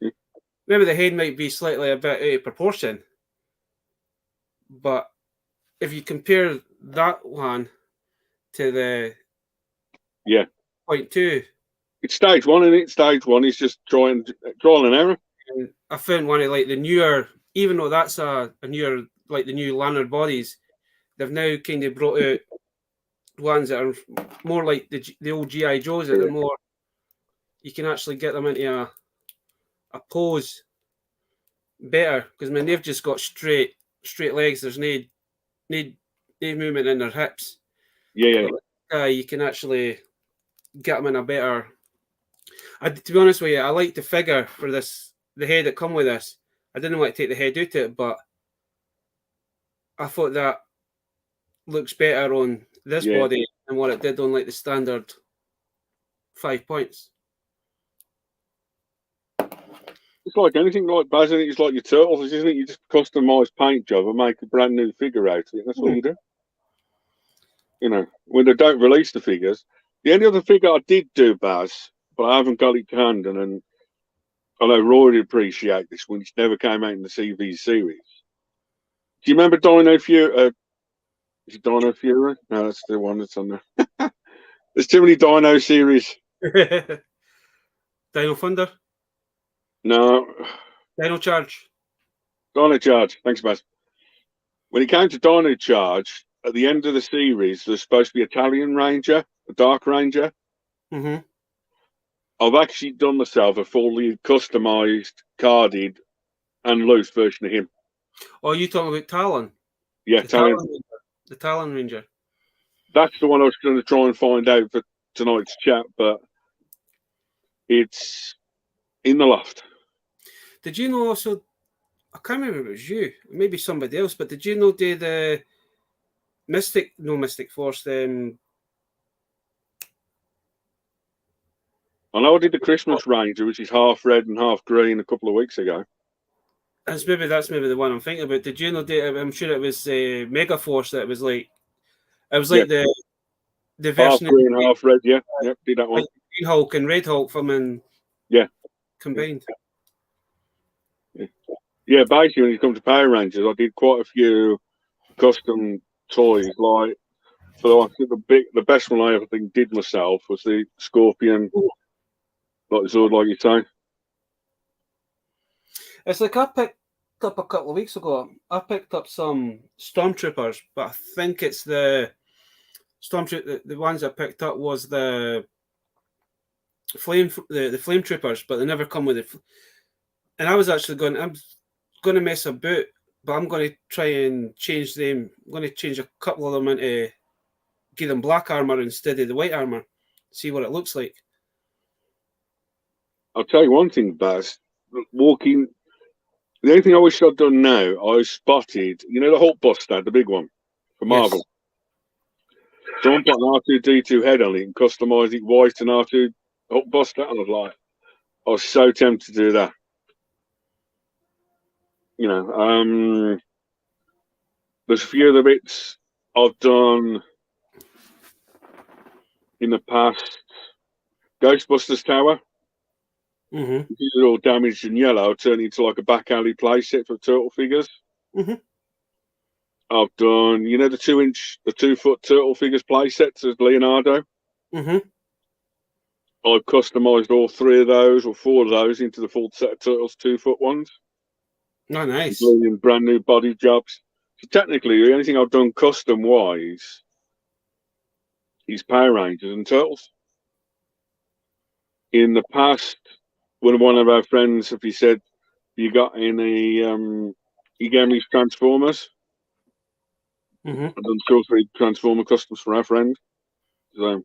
Yeah. Maybe the head might be slightly a bit out of proportion, but if you compare that one to the Yeah. 0.2, It's stage one, and stage one is just trial and error. and I found one of like the newer, even though that's a newer, like the new Lanyard bodies, they've now kind of brought out ones that are more like the old GI Joes, that Yeah. are more, you can actually get them into a pose better, because I mean they've just got straight legs. There's no movement in their hips. Yeah. But you can actually get them in a better. To be honest with you, I like the figure for this, the head that come with this. I didn't want to take the head out of it, but I thought that looks better on this Yeah. body than what it did on like the standard 5 points. It's like anything like Baz, and it's like your turtles, isn't it? You just customise paint job and make a brand new figure out of it. That's all you do. You know, when they don't release the figures. The only other figure I did do, Baz, but I haven't got it to hand, and I know Roy would appreciate this one. It's never came out in the CV series. Do you remember Dino Fury? Is it Dino Fury? No, that's the one that's on there. There's too many Dino series. Dino Thunder, No, Dino Charge. Dino Charge. Thanks, Baz. When it came to Dino Charge, at the end of the series, there's supposed to be Italian Ranger, a Dark Ranger. Mm-hmm. I've actually done myself a fully customised, carded, and loose version of him. Oh, you talking about Talon? Yeah, Italian. The Talon Ranger. That's the one I was going to try and find out for tonight's chat, but it's in the loft. Did you know also? I can't remember if it was you, maybe somebody else, but did you know the Mystic Force? I know I did the Christmas Ranger, which is half red and half green, a couple of weeks ago. That's maybe the one I'm thinking about. Did you know? I'm sure it was Mega Force. That was like like the half version green, of half red. Yeah, yep, did that one. like Green Hulk and Red Hulk from in combined. Yeah, basically when it comes to Power Rangers, I did quite a few custom toys. Like, so I think the best one I ever think did myself was the Scorpion, like the sword, like you say. It's like I picked up a couple of weeks ago. I picked up some Stormtroopers, but I think it's the Stormtrooper. The ones I picked up was the flame troopers, but they never come with it. And I was actually I'm going to mess about, but I'm going to try and change them. I'm going to change a couple of them into give them black armor instead of the white armor. See what it looks like. I'll tell you one thing, Baz. Walking, the only thing I wish I'd done now, I spotted, you know, the Hulk Buster, the big one for Marvel. Yes. Someone put an R2D2 head on it and customised it white and R2 Hulk Buster, and I was so tempted to do that. You know, there's a few of the bits I've done in the past. Ghostbusters Tower. Mm-hmm. These are all damaged and yellow, turning into like a back alley playset for turtle figures. Mm-hmm. I've done, you know, the 2-foot turtle figures playsets as Leonardo. Mm-hmm. I've customised all 3 of those or 4 of those into the full set of Turtles 2-foot ones. Oh, nice. Including brand new body jobs. So technically, the only thing I've done custom wise is Power Rangers and Turtles. In the past, when one of our friends, if he said, you got any, he gave me Transformers. Mm-hmm. I've done 2 or 3 Transformer customs for our friend. So,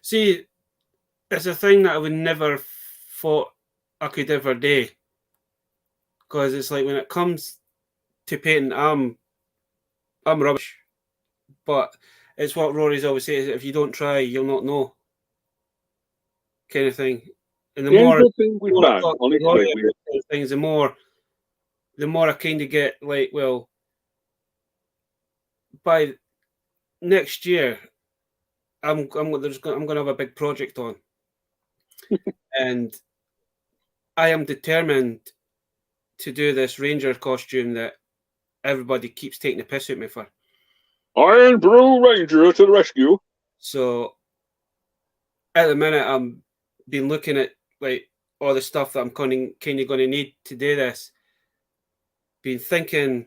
see, it's a thing that I would never thought I could ever do, because it's like when it comes to painting, I'm rubbish. But it's what Rory's always says: if you don't try, you'll not know, kind of thing. And the the only more, good thing with I that, talk to honestly, Rory about things, the more I kind of get like, well, by next year, I'm going to have a big project on, and I am determined to do this ranger costume that everybody keeps taking the piss at me for. Iron Brew Ranger to the rescue. So at the minute, I'm been looking at like all the stuff that I'm kind of going to need to do this. Been thinking,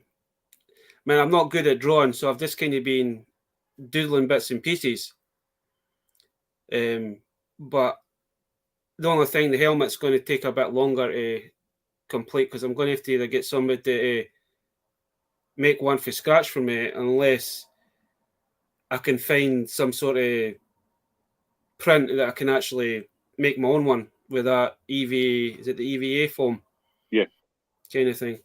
man, I'm not good at drawing, so I've just kind of been doodling bits and pieces. But the only thing, the helmet's going to take a bit longer to complete because I'm going to have to either get somebody to make one for scratch for me, unless I can find some sort of print that I can actually make my own one with that EVA. Is it the EVA foam? Yeah. Kind of thing.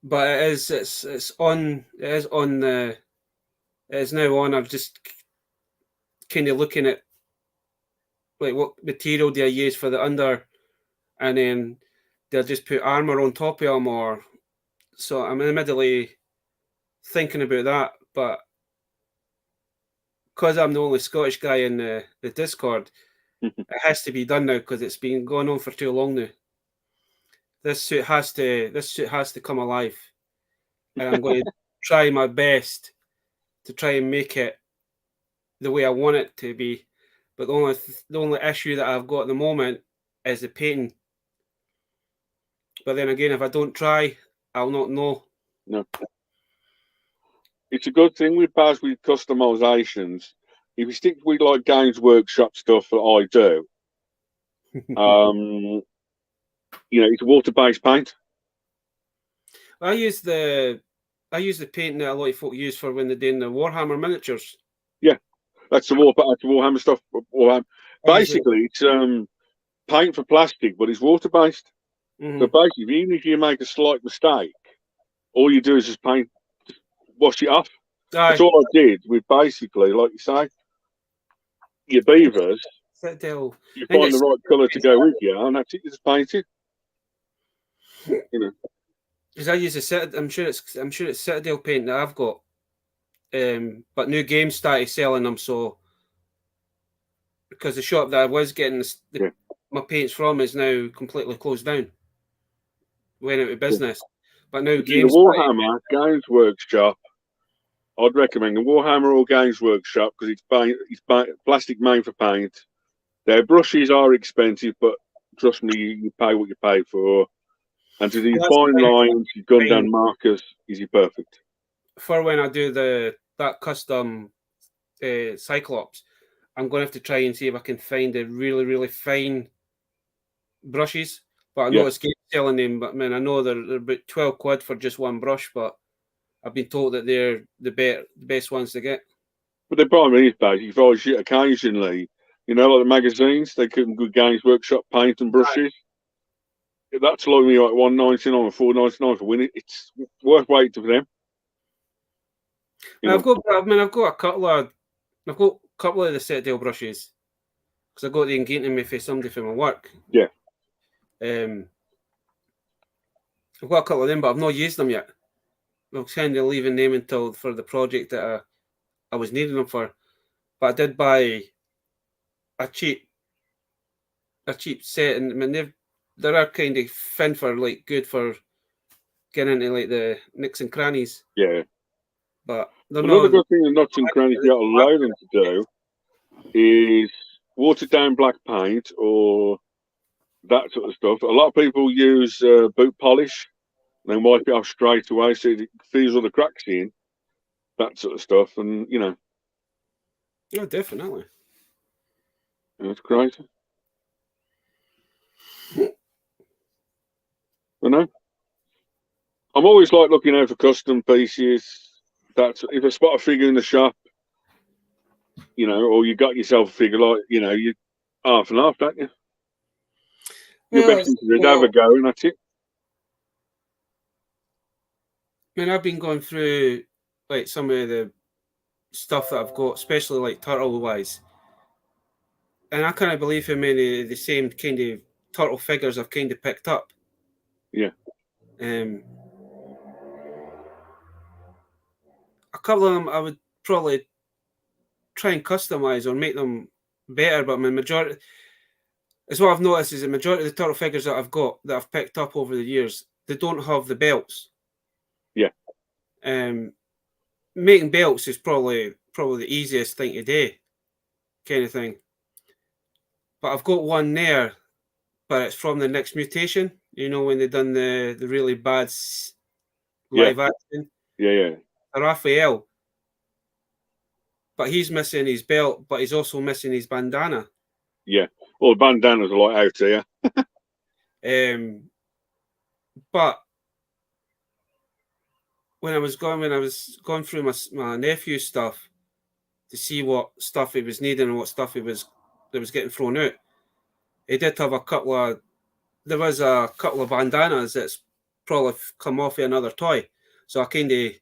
But it is. It's on. It is on the. It is now on. I'm just kind of looking at like what material do I use for the under, and then they'll just put armor on top of them, or so I'm in the middle of thinking about that. But because I'm the only Scottish guy in the Discord, it has to be done now because it's been going on for too long now. This suit has to come alive, and I'm going to try my best to try and make it the way I want it to be. But the only issue that I've got at the moment is the painting. But then again, if I don't try, I'll not know. No. It's a good thing with Baz with customizations. If you stick with like Games Workshop stuff that I do, it's water-based paint. I use the painting that a lot of folk use for when they're doing the Warhammer miniatures. Yeah, that's the Warhammer stuff. Warhammer. Basically, it's paint for plastic, but it's water-based. Mm-hmm. So basically, even if you make a slight mistake, all you do is just wash it off. Aye. That's all I did with basically, like you say, your beavers. Citadel. You find the right colour to go with you, and that's it. You just paint it. You know. Because I use I'm sure it's Citadel paint that I've got. But New Games started selling them, so because the shop that I was getting my paints from is now completely closed down. Went out of business. Yeah. But now the Warhammer Games Workshop, I'd recommend the Warhammer or Games Workshop because it's plastic made for paint. Their brushes are expensive, but trust me, you pay what you pay for. And to do fine lines, your Gundam markers is perfect. For when I do that custom Cyclops, I'm going to have to try and see if I can find the really, really fine brushes. But I know it's selling them, but man, I know they're about 12 quid for just one brush, but I've been told that they're the best ones to get. But the problem is, basically, occasionally, like the magazines, they couldn't good Games Workshop paint and brushes. Right. That's like me, like $1.99 or $4.99 for winning. It's worth waiting for them. I've got a couple of the Citadel brushes because I got the engagement me for somebody for my work. Yeah. I've got a couple of them, but I've not used them yet. I'm kind of leaving them until for the project that I was needing them for. But I did buy a cheap set, and I mean they are kind of thin for like good for getting into like the nicks and crannies. Yeah. But another good thing the nuts and crannies you allow them to do is watered down black paint or that sort of stuff. A lot of people use boot polish and then wipe it off straight away so it fills all the cracks in. That sort of stuff, and Yeah, definitely. That's great. I know. I'm always like looking out for custom pieces. That's if I spot a figure in the shop, or you got yourself a figure like, you half and half, don't you? Your best is to have a go, and that's it. I mean, I've been going through like some of the stuff that I've got, especially like turtle wise, and I can't believe how many of the same kind of turtle figures I've kind of picked up. Yeah. a couple of them I would probably try and customize or make them better, but my majority, is what I've noticed, is the majority of the turtle figures that I've got that I've picked up over the years, they don't have the belts. Yeah. Making belts is probably the easiest thing to do, kind of thing. But I've got one there, but it's from the next mutation. You know, when they done the really bad live action. Yeah. Raphael. But he's missing his belt, but he's also missing his bandana. Yeah. Well, the bandana's a lot out here. But when I was going through my nephew's stuff to see what stuff he was needing and what stuff that was getting thrown out, he did have a couple of bandanas that's probably come off of another toy. So I kind of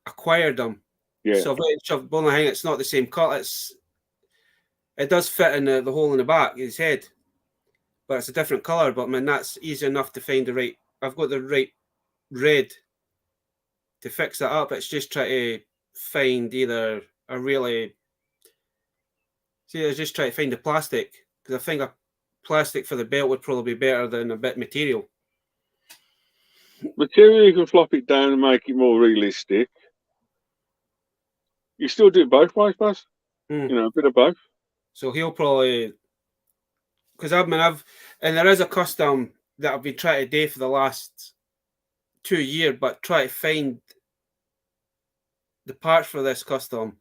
acquired them. Yeah. So I've let it shoved bowling hang. It's not the same cut. It does fit in the hole in the back of his head, but it's a different color. But man, that's easy enough to find the right. I've got the right red to fix that up. It's just trying to find either a really. See, I just try to find the plastic, because I think a plastic for the belt would probably be better than a bit of material. Material, you can flop it down and make it more realistic. You still do it both ways, Baz. You know, a bit of both. So he'll probably, because and there is a custom that I've been trying to do for the last 2 years, but try to find the parts for this custom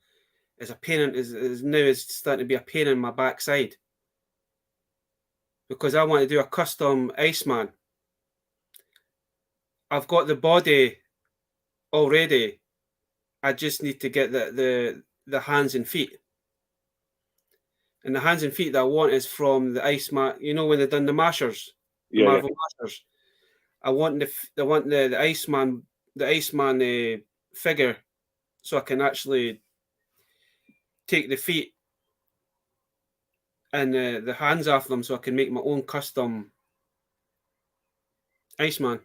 is a pain. Is now starting to be a pain in my backside, because I want to do a custom Iceman. I've got the body already. I just need to get the hands and feet. And the hands and feet that I want is from the Iceman. You know, when they've done the Mashers, the Marvel Mashers. I want the Iceman, figure, so I can actually take the feet and the hands off them, so I can make my own custom Iceman.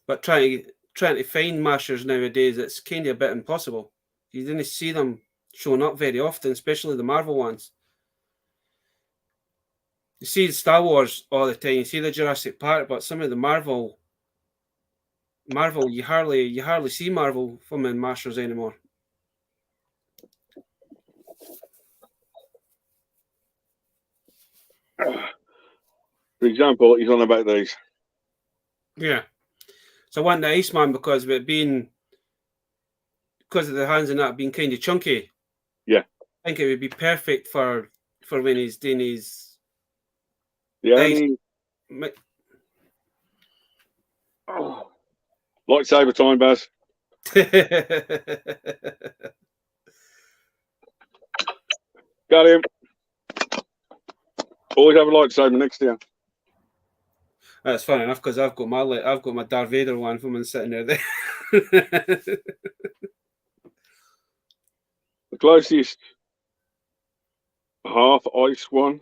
But trying to find Mashers nowadays, it's kind of a bit impossible. You didn't see them showing up very often, especially the Marvel ones. You see Star Wars all the time, you see the Jurassic Park, but some of the Marvel, you hardly see Marvel from in Masters anymore. For example, he's on about these. Yeah. So I want the Iceman because of the hands and that being kind of chunky. Yeah. I think it would be perfect for when he's doing his. Lightsaber time, Baz. Got him. Always have a lightsaber next to you. That's funny enough, because I've got my Darth Vader one from him sitting there. The closest half ice one I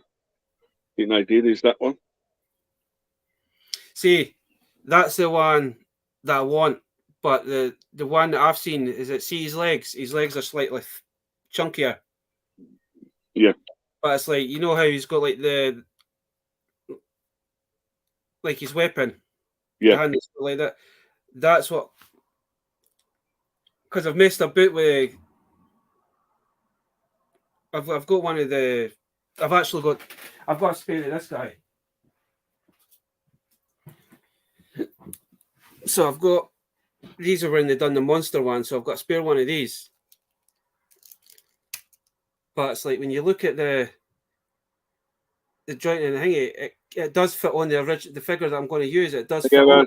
think they did is that one. See, that's the one that I want, but the one that I've seen is his legs. His legs are slightly chunkier. Yeah. But it's like, you know how he's got like his weapon. Yeah. Like that. That's what, because I've messed about with. I've got one of the. I've got a spare of this guy. So I've got, these are when they've done the monster one, so I've got a spare one of these. But it's like when you look at the joint and the thingy, it does fit on the figure that I'm going to use. It does fit on.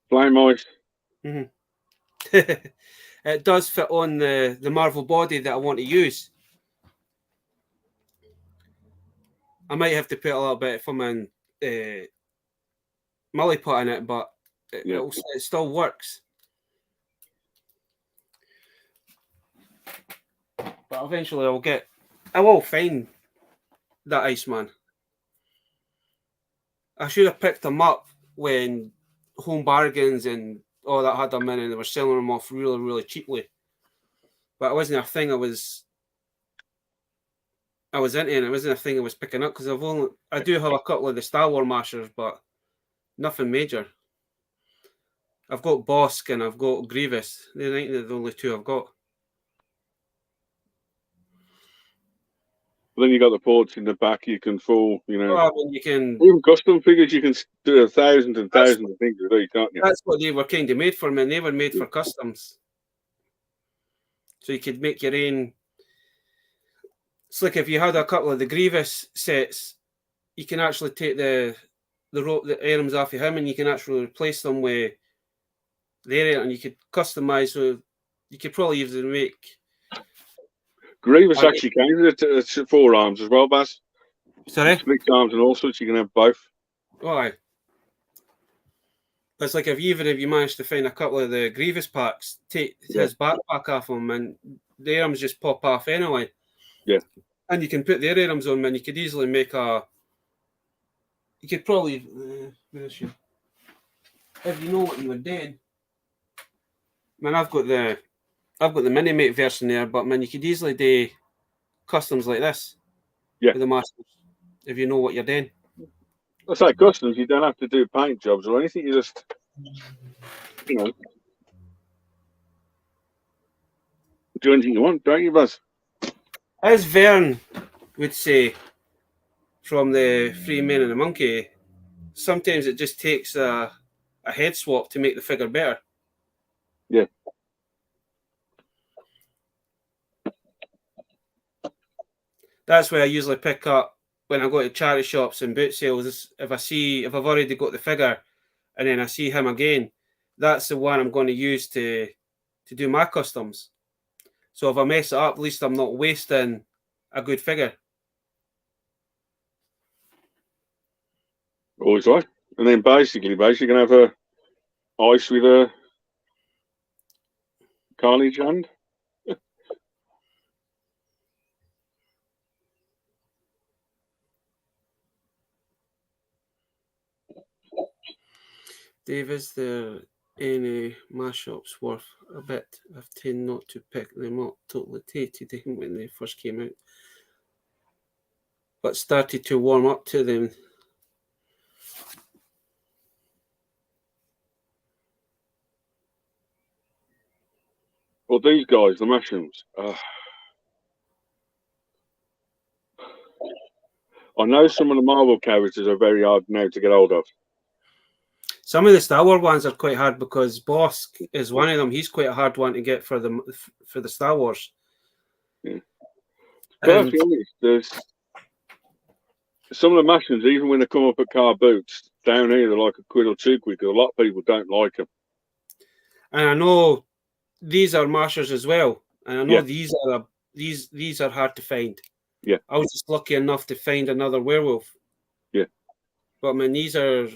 Flame ice. It does fit on the Marvel body that I want to use. I might have to put a little bit of fucking Milliput in it, but it still works. But eventually I will find that Iceman. I should have picked him up when Home Bargains and all that had them in, and they were selling them off really, really cheaply. But it wasn't a thing I was into, and it wasn't a thing I was picking up because I do have a couple of the Star Wars mashers, but nothing major. I've got Bosk and I've got Grievous. They're the only two I've got. Then you got the ports in the back. You can full, you know. Well, I mean, you can. Even custom figures, you can do 1,000 and thousands of things with these, can't you? That's what they were kind of made for, man. They were made for customs. So you could make your own. It's like if you had a couple of the Grievous sets, you can actually take the items off of him, and you can actually replace them with the area, and you could customize. So you could probably even make. Grievous actually came with it 4 arms as well, Baz. Sorry? Split arms and all sorts. You can have both. Oh, aye. It's like if you manage to find a couple of the Grievous packs, take his backpack off him, and the arms just pop off anyway. Yeah. And you can put their arms on, and you could easily make a. You could probably. If you know what you were doing. Man, I've got the mini mate version there, but man, you could easily do customs like this. Yeah. With the masters, if you know what you're doing. I say customs, you don't have to do paint jobs or anything. You just, you know, do anything you want, don't you, Buzz? As Vern would say from the Free Men and the Monkey, sometimes it just takes a head swap to make the figure better. Yeah. That's where I usually pick up when I go to charity shops and boot sales. If I've already got the figure and then I see him again, that's the one I'm going to use to do my customs. So if I mess it up, at least I'm not wasting a good figure. Always right. And then basically you can have a ice with a carnage hand. Dave, is there any mashups worth a bit? I've tend not to pick them up. Totally hated them when they first came out, but started to warm up to them. Well, these guys, the mushrooms. I know some of the Marvel characters are very hard now to get hold of. Some of the Star Wars ones are quite hard because Bosk is one of them. He's quite a hard one to get for the Star Wars. Yeah. Perfectly honest, there's some of the mushrooms, even when they come up at car boots, down here they're like £1 or £2 because a lot of people don't like them. And I know these are mashers as well, and I know these are hard to find. Yeah, I was just lucky enough to find another werewolf. Yeah, but man, these are.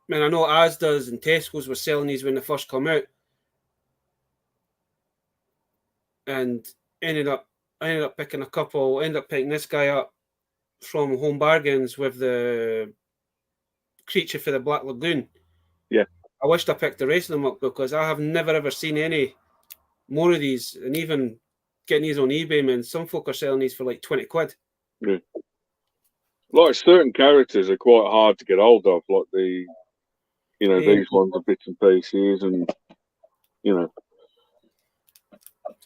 Man, I know Asda's and Tesco's were selling these when they first come out, and I ended up picking a couple. Ended up picking this guy up from Home Bargains with the creature for the Black Lagoon. Yeah, I wished I picked the rest of them up because I have never ever seen any more of these, and even getting these on eBay, man. Some folk are selling these for like £20. Yeah, like certain characters are quite hard to get hold of, like the. You know, these ones are bits and pieces, and you know.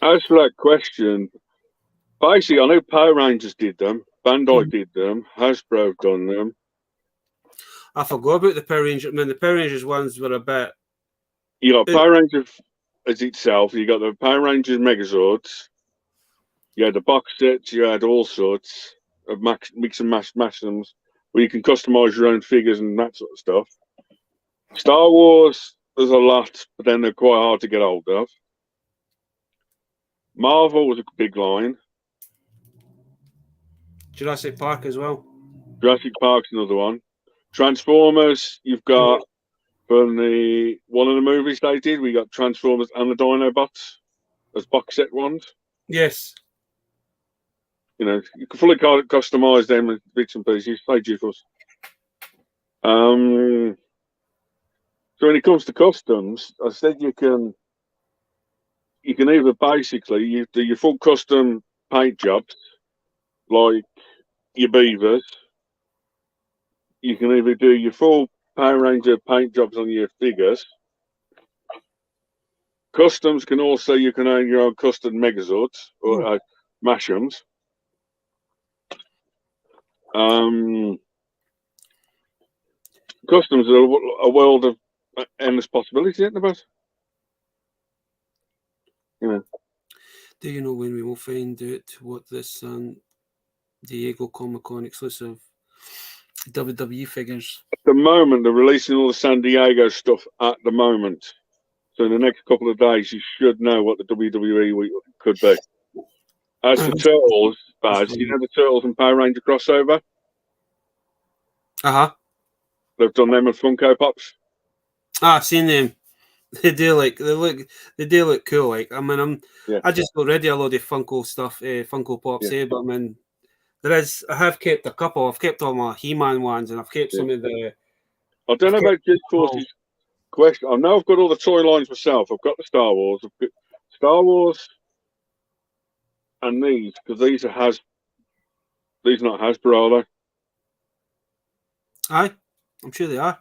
As for that question, basically, I know Power Rangers did them, Bandai did them, Hasbro have done them. I forgot about the Power Rangers. Man, the Power Rangers ones were a bit. You got Power Rangers as itself. You got the Power Rangers Megazords. You had the box sets. You had all sorts of mix and match them, where you can customize your own figures and that sort of stuff. Star Wars, there's a lot, but then they're quite hard to get hold of. Marvel was a big line. Jurassic Park as well. Jurassic Park's another one. Transformers, you've got from one of the movies they did, we got Transformers and the Dinobots as box set ones. Yes. You know, you can fully customize them with bits and pieces. Play GeForce. So when it comes to customs, I said you can either basically you do your full custom paint jobs, like your beavers. You can either do your full Power Ranger paint jobs on your figures. Customs can also, you can own your own custom Megazords or Mashums. Customs are a world of endless possibilities, isn't it, Yeah. Do you know when we will find out what this Diego Comic Con exclusive WWE figures? At the moment, they're releasing all the San Diego stuff at the moment. So in the next couple of days, you should know what the WWE week could be. As for Turtles, Baz, you know the Turtles and Power Ranger crossover? They've done them with Funko Pops. I've seen them. They do look cool. Like, I mean, I just got ready a load of Funko stuff, Funko Pops here, but I mean, I have kept a couple. I've kept all my He-Man ones, and I've kept some of the. I don't know about G-Force's question. I know I've got all the toy lines myself. I've got the Star Wars. I've got Star Wars and these, because these are these are not Hasbro, are they? Aye, I'm sure they are.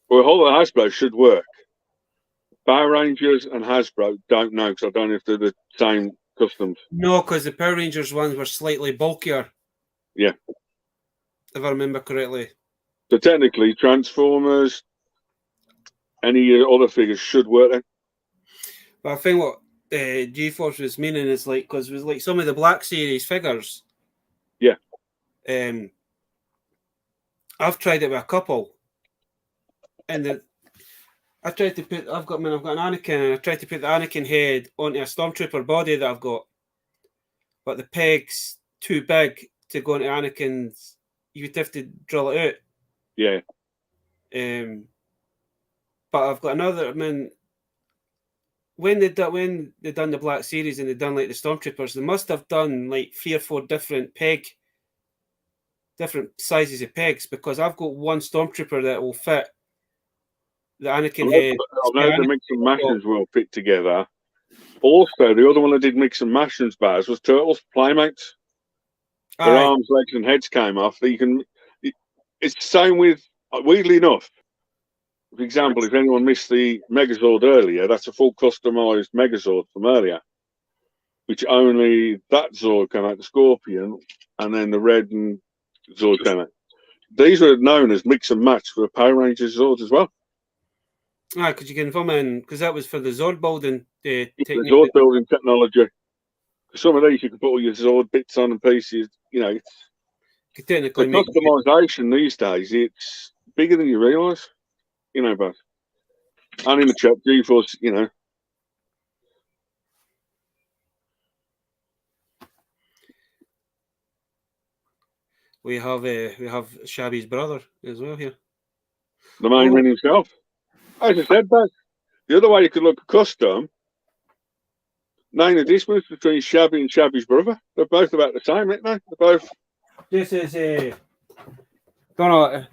Well, the whole of Hasbro should work. Power Rangers and Hasbro don't know, because I don't know if they're the same customs. No, because the Power Rangers ones were slightly bulkier. Yeah. If I remember correctly. So technically, Transformers, any other figures should work then. But I think what G-Force was meaning is like, because it was like some of the Black Series figures. Yeah. I've tried it with a couple, and I tried to put. I've got an Anakin, and I tried to put the Anakin head onto a Stormtrooper body that I've got, but the peg's too big to go into Anakin's. You would have to drill it out. Yeah. But I've got another. I mean, when they done the Black Series and they done like the Stormtroopers, they must have done like 3 or 4 different sizes of pegs, because I've got one Stormtrooper that will fit the Anakin head. I know the Mix and Mashers will fit together. Also, the other one that did Mix and Mashers, Baz, was Turtles Playmates. Their arms, legs, and heads came off. It's the same with, weirdly enough, for example, if anyone missed the Megazord earlier, that's a full customized Megazord from earlier, which only that Zord came out, the Scorpion, and then the red and Zord came out. These were known as Mix and Match for the Power Rangers Zords as well. Because you can come in, because that was for the Zord building the Zord building technology. Some of these you can put all your Zord bits on and pieces. You know, you technically the customization these days, it's bigger than you realise. You know, but and in the chat, G-Force, you know. We have Shabby's brother as well here. The main man himself. As I said, Baz, the other way you could look at custom, knowing the distance between Shabby and Shabby's brother. They're both about the same, aren't they? They're both. This is don't know.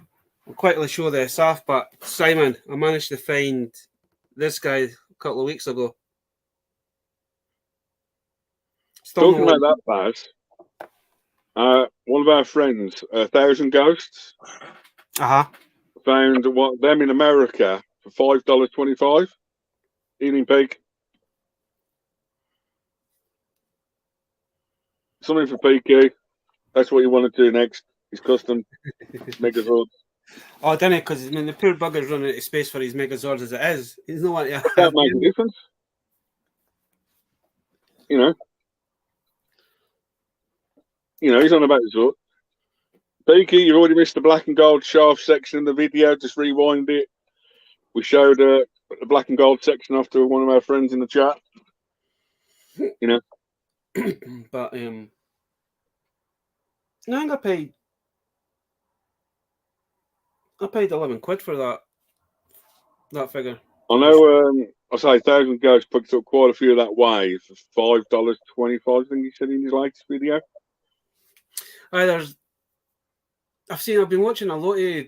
I'm quickly show this off, but Simon, I managed to find this guy a couple of weeks ago. Talking about that, Baz, one of our friends, 1,000 Ghosts, found them in America for $5.25. Eating pig. Something for PK. That's what you want to do next. His custom Megazord. Oh, didn't it? Because I mean, the poor bugger's running out of space for his Megazords as it is. He's no one. That makes a difference. You know, he's on about his Zord. Beaky, you've already missed the black and gold shaft section in the video. Just rewind it. We showed the black and gold section off to one of our friends in the chat. You know, but I think I paid £11 for that figure. I know. I say 1,000 Ghosts picked up quite a few of that wave for $5.25. I think he said in his latest video. I've been watching a lot of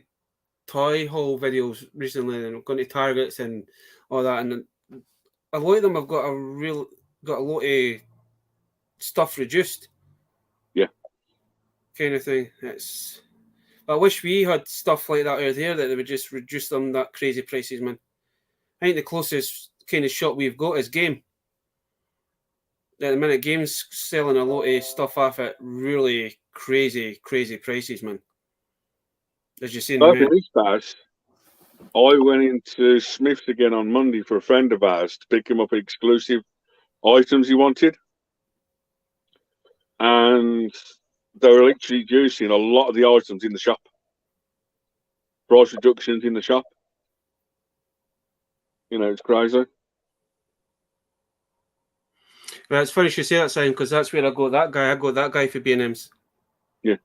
toy haul videos recently, and going to Targets and all that, and a lot of them have got a lot of stuff reduced. Yeah. Kind of thing. I wish we had stuff like that out there that they would just reduce them that crazy prices, man. I think the closest kind of shop we've got is Game. At the minute, Game's selling a lot of stuff off at really crazy prices, man. As you see in the After minute. this bash, I went into Smith's again on Monday for a friend of ours to pick him up exclusive items he wanted. And they were literally juicing a lot of the items in the shop. Price reductions in the shop. You know, it's crazy. Well, it's funny you say that, Simon, because that's where I got that guy. I got that guy for B&M's. Yeah.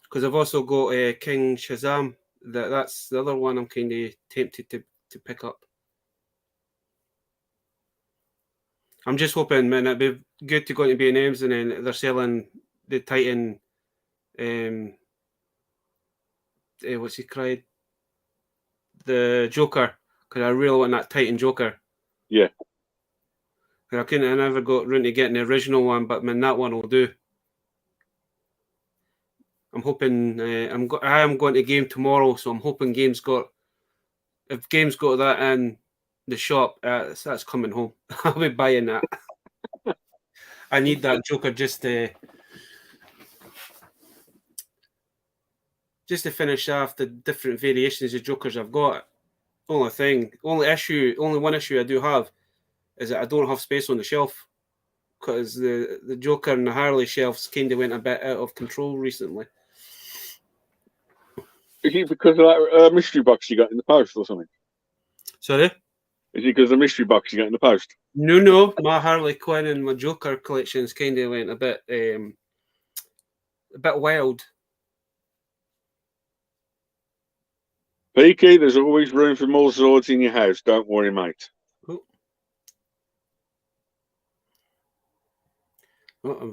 Because I've also got King Shazam. That's the other one I'm kind of tempted to pick up. I'm just hoping, man, it'd be good to go into B&M's and then they're selling the Titan. What's he cried? The Joker, because I really want that Titan Joker. Yeah. I never got round to getting the original one, but man, that one will do. I'm hoping I am going to Game tomorrow, so I'm hoping if Game's got that in the shop, that's coming home. I'll be buying that. I need that Joker just to finish off the different variations of Jokers I've got. Only one issue I do have is that I don't have space on the shelf because the Joker and the Harley shelves kind of went a bit out of control recently. Is it because of that mystery box you got in the post or something? Sorry? Is it because of the mystery box you got in the post? No. My Harley Quinn and my Joker collections kind of went a bit wild. Peaky, there's always room for more swords in your house. Don't worry, mate. Oh,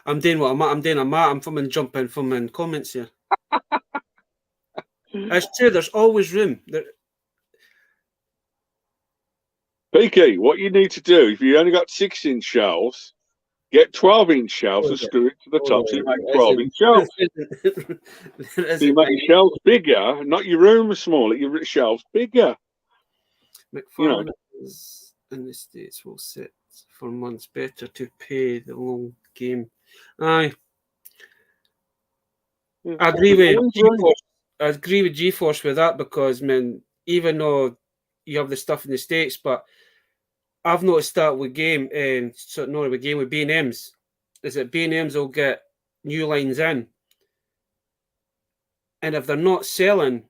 I'm doing what I'm doing. I'm from jumping from in comments here. It's true. There's always room. Peaky, what you need to do, if you only got 6-inch shelves, get 12-inch shelves and screw it to the top so you make 12-inch shelves. So you make your shelves bigger, not your room smaller, your shelves bigger. McFarlane in the States will sit for months better to pay the long game. Aye. I agree with GeForce with that because, man, even though you have the stuff in the States, but I've noticed that with Game, with B&M's, is that B&M's will get new lines in, and if they're not selling,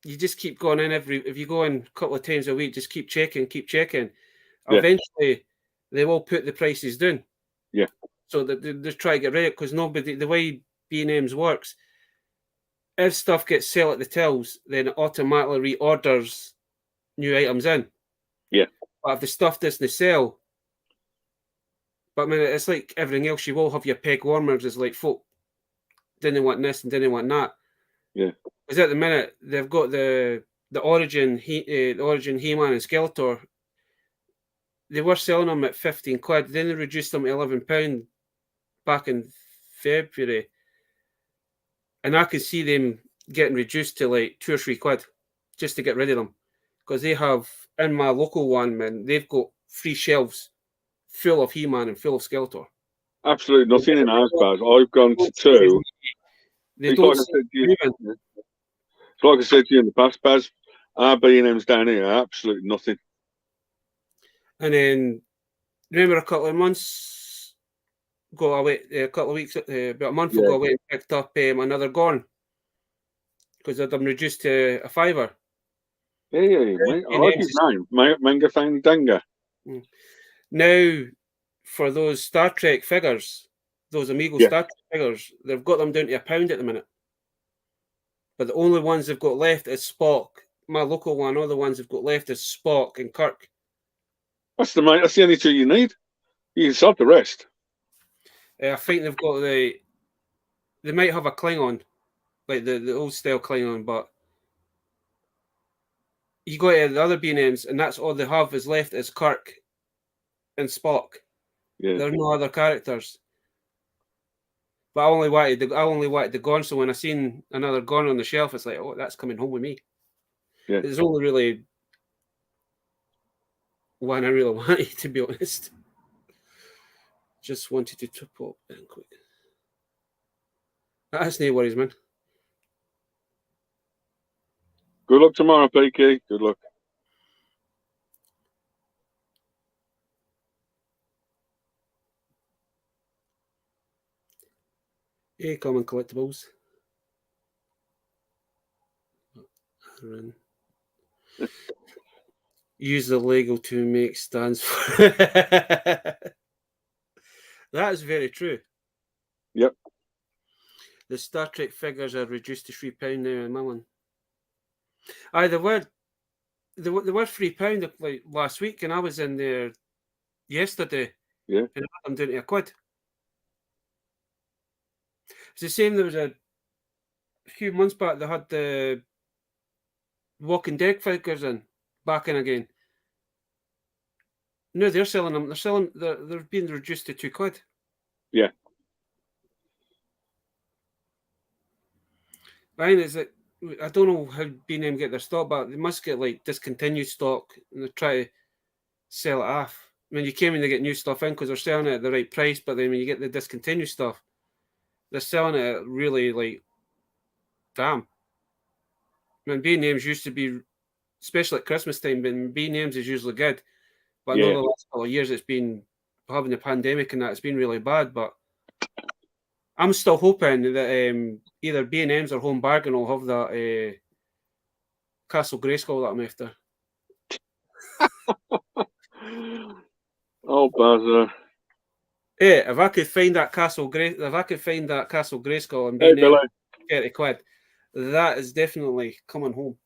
you just keep going in if you go in a couple of times a week, just keep checking. Eventually, they will put the prices down. Yeah. So that they just try to get rid of it because the way B&M's works, if stuff gets sold at the tills, then it automatically reorders new items in. Yeah. But if the stuff doesn't sell, but I mean, it's like everything else. You will have your peg warmers. It's like folk didn't want this and didn't want that. Yeah. Because at the minute they've got the Origin He-Man and Skeletor. They were selling them at 15 quid. Then they reduced them to £11 back in February. And I could see them getting reduced to like 2 or 3 quid just to get rid of them. Because they have, in my local one, man, they've got 3 shelves full of He-Man and full of Skeletor. Absolutely nothing in ours, Baz. I've gone to 2. They don't like I said to you in the past, Baz, our B&M's down here, absolutely nothing. And then, remember a couple of months ago, about a month ago, I went and picked up another Gorn because they'd them reduced to a £5. Yeah, mate. I like his name, Manga Fangdanga. Now, for those Star Trek figures, those Amigo Star Trek figures, they've got them down to £1 at the minute. But the only ones they've got left is Spock. My local one, all the ones they've got left is Spock and Kirk. That's the only 2 you need. You can sort the rest. I think they've got they might have a Klingon. like the old style Klingon, but you go to the other B&Ms, and that's all they have is left is Kirk and Spock. Yeah. There are no other characters. But I only wanted the Gorn, so when I seen another Gorn on the shelf, it's like, oh, that's coming home with me. Yeah. There's only really one I really wanted, to be honest. Just wanted to pop in quick. That's no worries, man. Good luck tomorrow, PK. Good luck. Hey, common collectibles. Use the Lego to make stands for. That is very true. Yep. The Star Trek figures are reduced to £3 now in Mullen. Aye, they were £3 like last week, and I was in there yesterday. Yeah. And I had them down to £1. It's the same. There was a few months back they had the Walking Dead figures back in again. No, they're selling them. They're being reduced to £2. Yeah. Right, is it? I don't know how B&M get their stock back. They must get like discontinued stock, and they try to sell it off. When you came in, they get new stuff in because they're selling it at the right price. But then when you get the discontinued stuff, they're selling it at really like, damn. When B&M's used to be, especially at Christmas time, when B&M's is usually good. But I know Yeah. the last couple of years it's been having the pandemic and that, it's been really bad. But I'm still hoping that either B&M's or Home Bargain will have that Castle Grayskull that I'm after. Oh, buzzer. Hey, if I could find that Castle Grayskull and Hey, B&M Billy. £30, that is definitely coming home.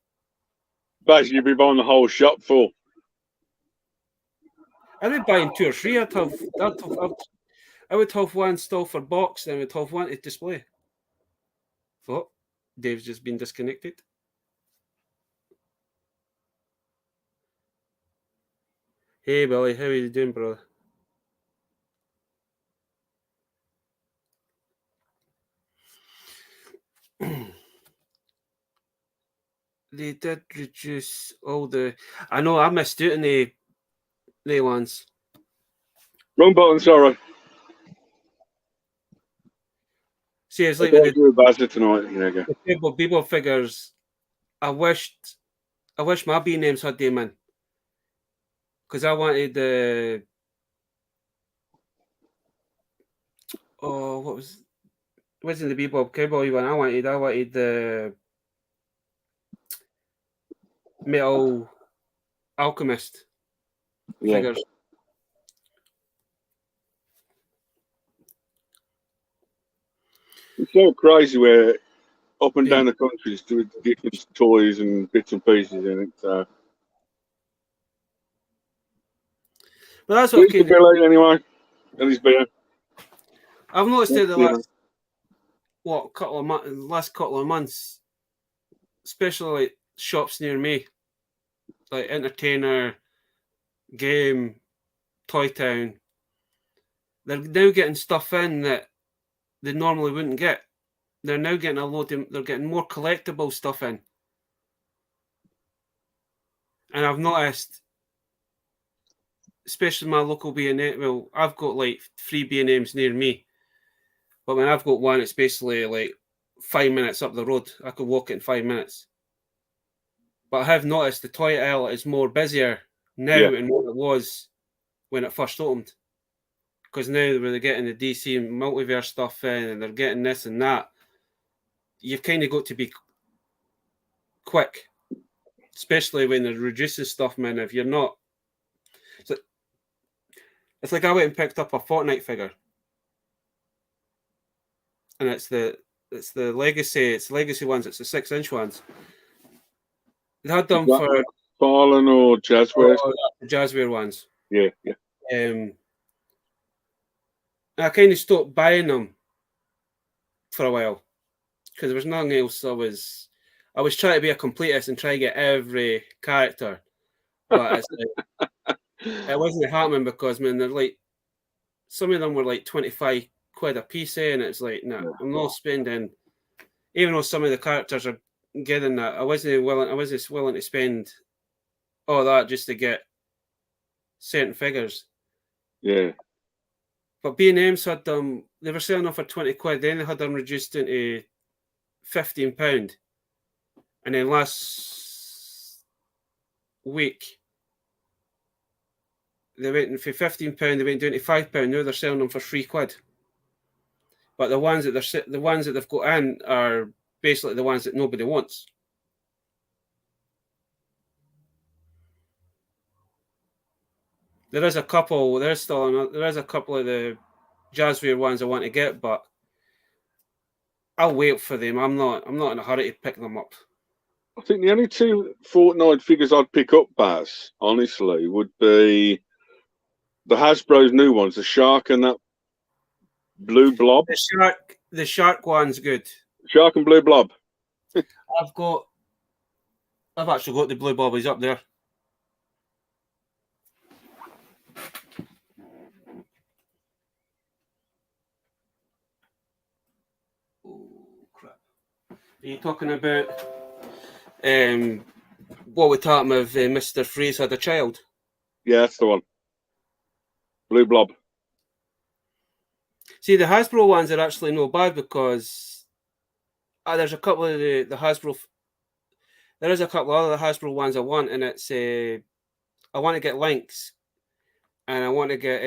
Basically, you'd be buying the whole shop full. I'd be buying 2 or 3. I would have one still for box, and I would have one to display. Oh, Dave's just been disconnected. Hey, Billy, how are you doing, brother? They did reduce all the. I know I missed out on the ones. Wrong button, sorry. See, it's like with do a buzzer tonight. There you go. the people figures. I wish my B names had them in, because I wanted the. What wasn't the Bebop Cowboy one? I wanted the Metal Alchemist figures. It's so crazy where up and down the country doing different toys and bits and pieces in it. So. But that's what He's Billy anyway. And he's been. I've noticed that the last couple of months, especially like shops near me, like Entertainer, Game, Toy Town, they're now getting stuff in that they normally wouldn't get. They're now getting they're getting more collectible stuff in. And I've noticed, especially my local B&M, well, I've got like 3 B&Ms near me. But when I've got one, it's basically like 5 minutes up the road. I could walk it in 5 minutes. But I have noticed the toy aisle is more busier now than what it was when it first opened. Because now they're getting the DC multiverse stuff in, and they're getting this and that. You've kind of got to be quick, especially when they're reducing stuff, man. If you're not, it's like I went and picked up a Fortnite figure, and it's the legacy ones. It's the 6-inch ones. They had them for Fallen or Jazzware. The Jazzware ones. Yeah. I kind of stopped buying them for a while because there was nothing else. I was trying to be a completist and try to get every character, but it's like, it wasn't happening because man, they're like some of them were like 25 quid a piece, and it's like, nah, I'm not spending. Even though some of the characters are getting that, I wasn't willing to spend all that just to get certain figures. Yeah. But B&M's had them, they were selling them for 20 quid, then they had them reduced into £15. And then last week, they went for £15, they went down to £5. Now they're selling them for £3. But the ones that they've got in are basically the ones that nobody wants. There is a couple of the Jazzware ones I want to get, but I'll wait for them. I'm not in a hurry to pick them up. I think the only two Fortnite figures I'd pick up, Baz, honestly, would be the Hasbro's new ones, the shark and that blue blob. The shark one's good. Shark and blue blob. I've actually got the blue blob. He's up there. Oh crap! Are you talking about what we're talking of? Mr. Freeze had a child. Yeah, that's the one. Blue blob. See, the Hasbro ones are actually no bad because there's a couple of the Hasbro. There is a couple of other Hasbro ones I want, and it's I want to get Lynx, and I want to get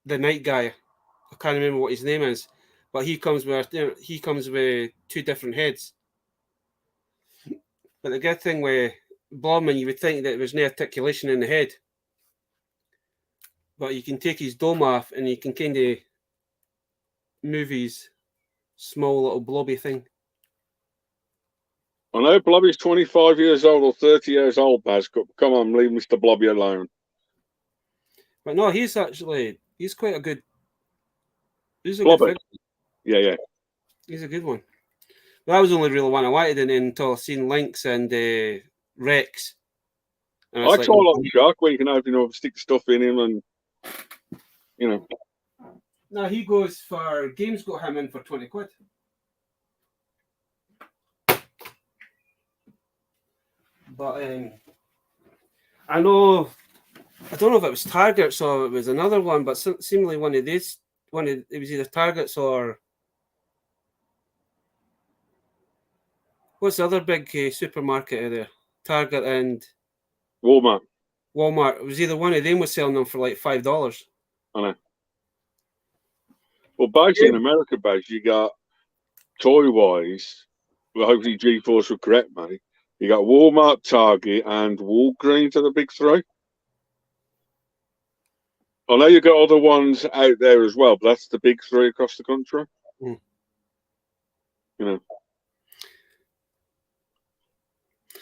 the Night Guy. I can't remember what his name is, but he comes with two different heads. But the good thing with Blobman, you would think that there was no articulation in the head, but you can take his dome off and you can kind of move his small little blobby thing. I know Blobby's 25 years old or 30 years old, Baz. Come on, leave Mr. Blobby alone. But no, he's quite a good. He's a Blobby. good figure. Yeah. He's a good one. That was the only real one I wanted until I seen Lynx and Rex. And I quite like the shark where you can stick stuff in him and No, he goes for Games got him in for 20 quid. But I don't know if it was Targets or it was another one, but seemingly it was either Targets or what's the other big supermarket out there? Target and Walmart. It was either one of them was selling them for like $5. I know. Well, basically in America, you got toy-wise, well, hopefully G-Force will correct me, you got Walmart, Target, and Walgreens are the big three. I know you got other ones out there as well, but that's the big three across the country. Mm.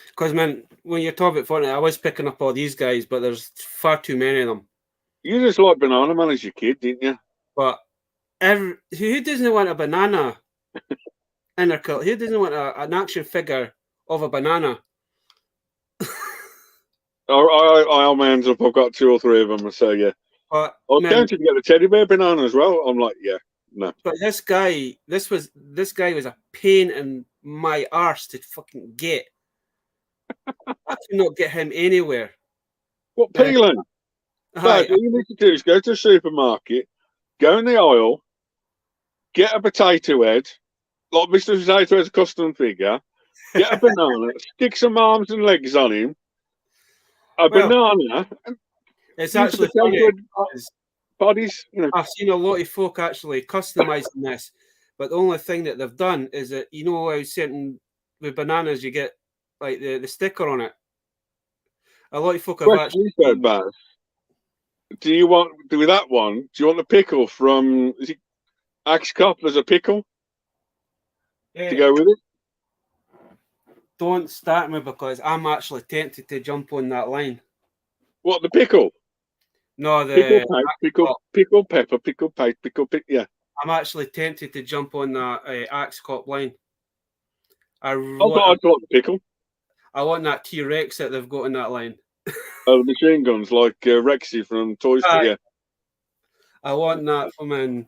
Because, man, when you're talking about Fortnite, I was picking up all these guys, but there's far too many of them. You just like Banana Man as your kid, didn't you? But who doesn't want a banana in their cult? Who doesn't want an action figure of a banana? I'll man's up. I've got 2 or 3 of them, so yeah. But, I was tempted to get the teddy bear banana as well. I'm like, yeah, no. But this guy was a pain in my arse to fucking get. I could not get him anywhere. What peeling? Dad, all you need to do is go to the supermarket, go in the aisle, get a potato head, like Mr. Potato Head's custom figure, get a banana, stick some arms and legs on him, banana. It's actually funny. Bodies, I've seen a lot of folk actually customizing this, but the only thing that they've done is that how certain with bananas you get like the sticker on it. A lot of folk have actually. Do you want with that one? Do you want the pickle from? Is it Axe Cop as a pickle to go with it? Don't start me because I'm actually tempted to jump on that line. What, the pickle? No, the pickle pepper, pickle paste, pickle. Yeah. I'm actually tempted to jump on that Axe Cop line. I thought I'd like the pickle. I want that T-Rex that they've got in that line. Oh, the machine guns like Rexy from Toy Story. Yeah. I want that from in.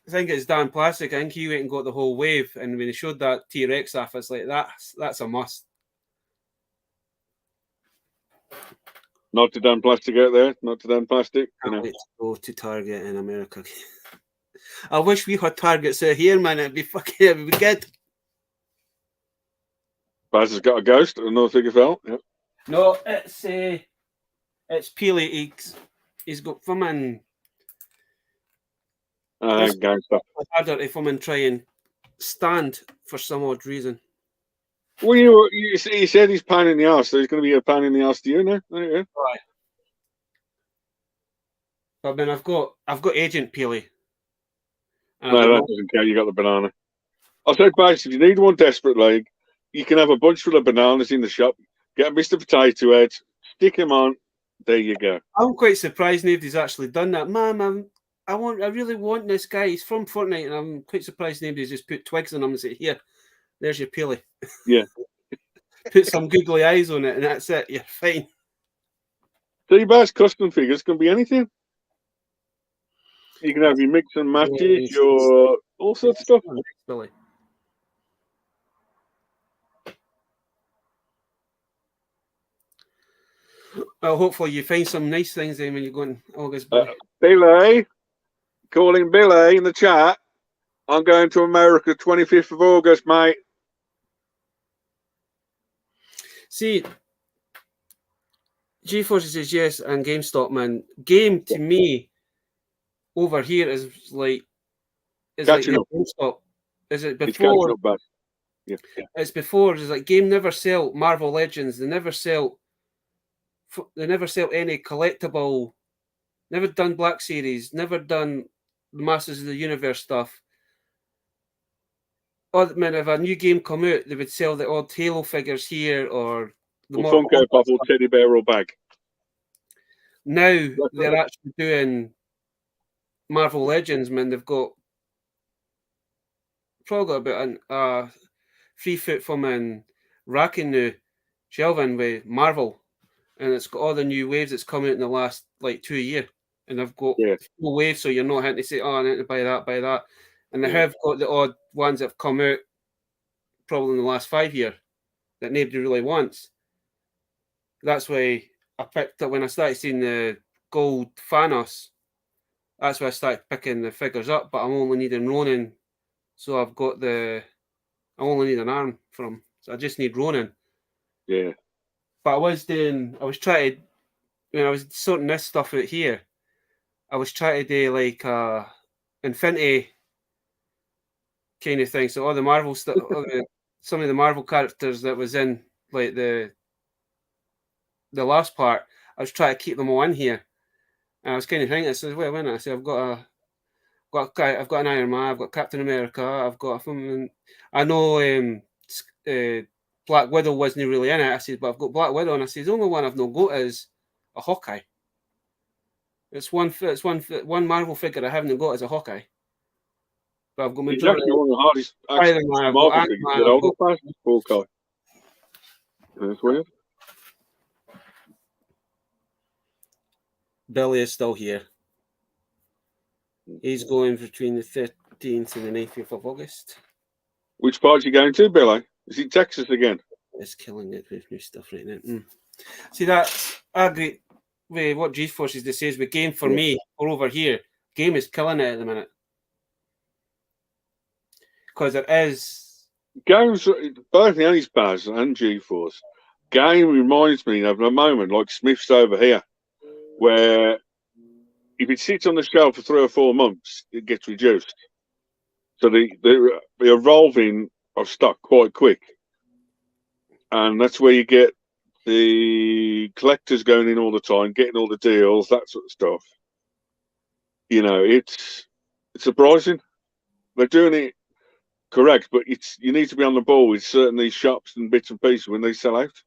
I think it's Dan Plastic. I think he went and got the whole wave, and when he showed that T-Rex off, it's like that's a must. Not to Dan Plastic out there. Not to Dan Plastic. Can't wait to go to Target in America. I wish we had Targets out here, man. It'd be good. Baz has got a ghost. Another figure fell. Yep. No, it's Peely. He's got fucking. Gangster. Harder if I'm try and stand for some odd reason. Well, you said he's pain in the ass, so he's going to be a pain in the ass to you now. There you go. Right. But then I've got Agent Peely. No, that doesn't count. You got the banana. I said, basically, if you need one desperately, you can have a bunch full of bananas in the shop. Get Mr. Potato Head, stick him on. There you go. I'm quite surprised nobody's actually done that, Mum. I really want this guy. He's from Fortnite, and I'm quite surprised nobody's just put twigs on him and said, "Here, there's your Peely." Yeah. Put some googly eyes on it, and that's it. You're fine. So you buy custom figures can be anything. You can have your mix and matches, your all sorts of stuff. Billy. Well, hopefully you find some nice things then when you're going August. Billy, calling Billy in the chat. I'm going to America 25th of August, mate. See, G-Force says yes, and GameStop, man. Game to me over here is like GameStop. Is it before? It's bad. Yeah. It's before. It's like Game never sell Marvel Legends. They never sell any collectible. Never done Black Series. Never done the Masters of the Universe stuff. Odd man, if a new game come out, they would sell the odd Halo figures here or the Funko Pop or teddy bear or bag. Now they're actually doing Marvel Legends, man. They've got probably about a 3 foot from in racking now, shelving with Marvel, and it's got all the new waves that's come out in the last like 2 years, and they've got full waves, so you're not having to say, "Oh, I need to buy that," and they have got the odd ones that have come out probably in the last 5 years that nobody really wants. That's why I picked up when I started seeing the gold Thanos. That's why I started picking the figures up, but I'm only needing Ronin, so I've got I only need an arm from, so I just need Ronin. Yeah. But I was trying to, when I was sorting this stuff out here, I was trying to do like Infinity kind of thing. So all the Marvel stuff, some of the Marvel characters that was in like the last part, I was trying to keep them all in here. And I was kind of thinking, I said, wait a minute, I said, I've got an Iron Man, I've got Captain America, I've got I know Black Widow wasn't really in it. I said, but I've got Black Widow, and I said, the only one I've not got is a Hawkeye. It's one Marvel figure I haven't got as a Hawkeye. But I've got majority. Exactly one of the hardest Marvel figures to get Hawkeye. That's weird. Billy is still here. He's going between the 13th and the 9th of August. Which part are you going to, Billy? Is it Texas again? It's killing it with new stuff right now. See, I agree with what G-Force is to say is with Game for me, or over here, Game is killing it at the minute. Because it is... Games, both the Ace Baz and G-Force, Game reminds me of a moment like Smith's over here, where if it sits on the shelf for 3 or 4 months, it gets reduced. So the evolving of stock quite quick. And that's where you get the collectors going in all the time, getting all the deals, that sort of stuff. You know, it's surprising. They're doing it correct, but you need to be on the ball with certain these shops and bits and pieces when they sell out.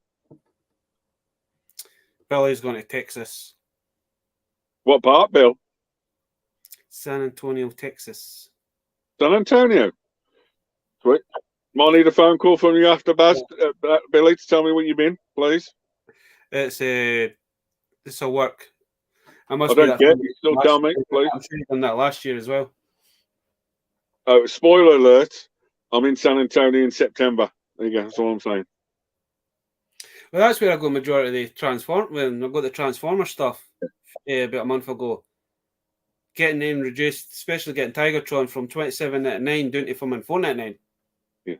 Billy's going to Texas. What part, Bill? San Antonio, Texas. San Antonio. Sweet. Might need a phone call from you after, Baz. Billy, to tell me what you've been, please. It's this will work. I I must be don't that. get. You still tell me, year. please. I'm sure you've done that last year as well. Oh, spoiler alert! I'm in San Antonio in September. There you go. That's all I'm saying. Well, that's where I got majority of the Transform. When I got the Transformer stuff about a month ago, getting them reduced, especially getting Tigertron from $27.99 down to from $4.99. Yeah.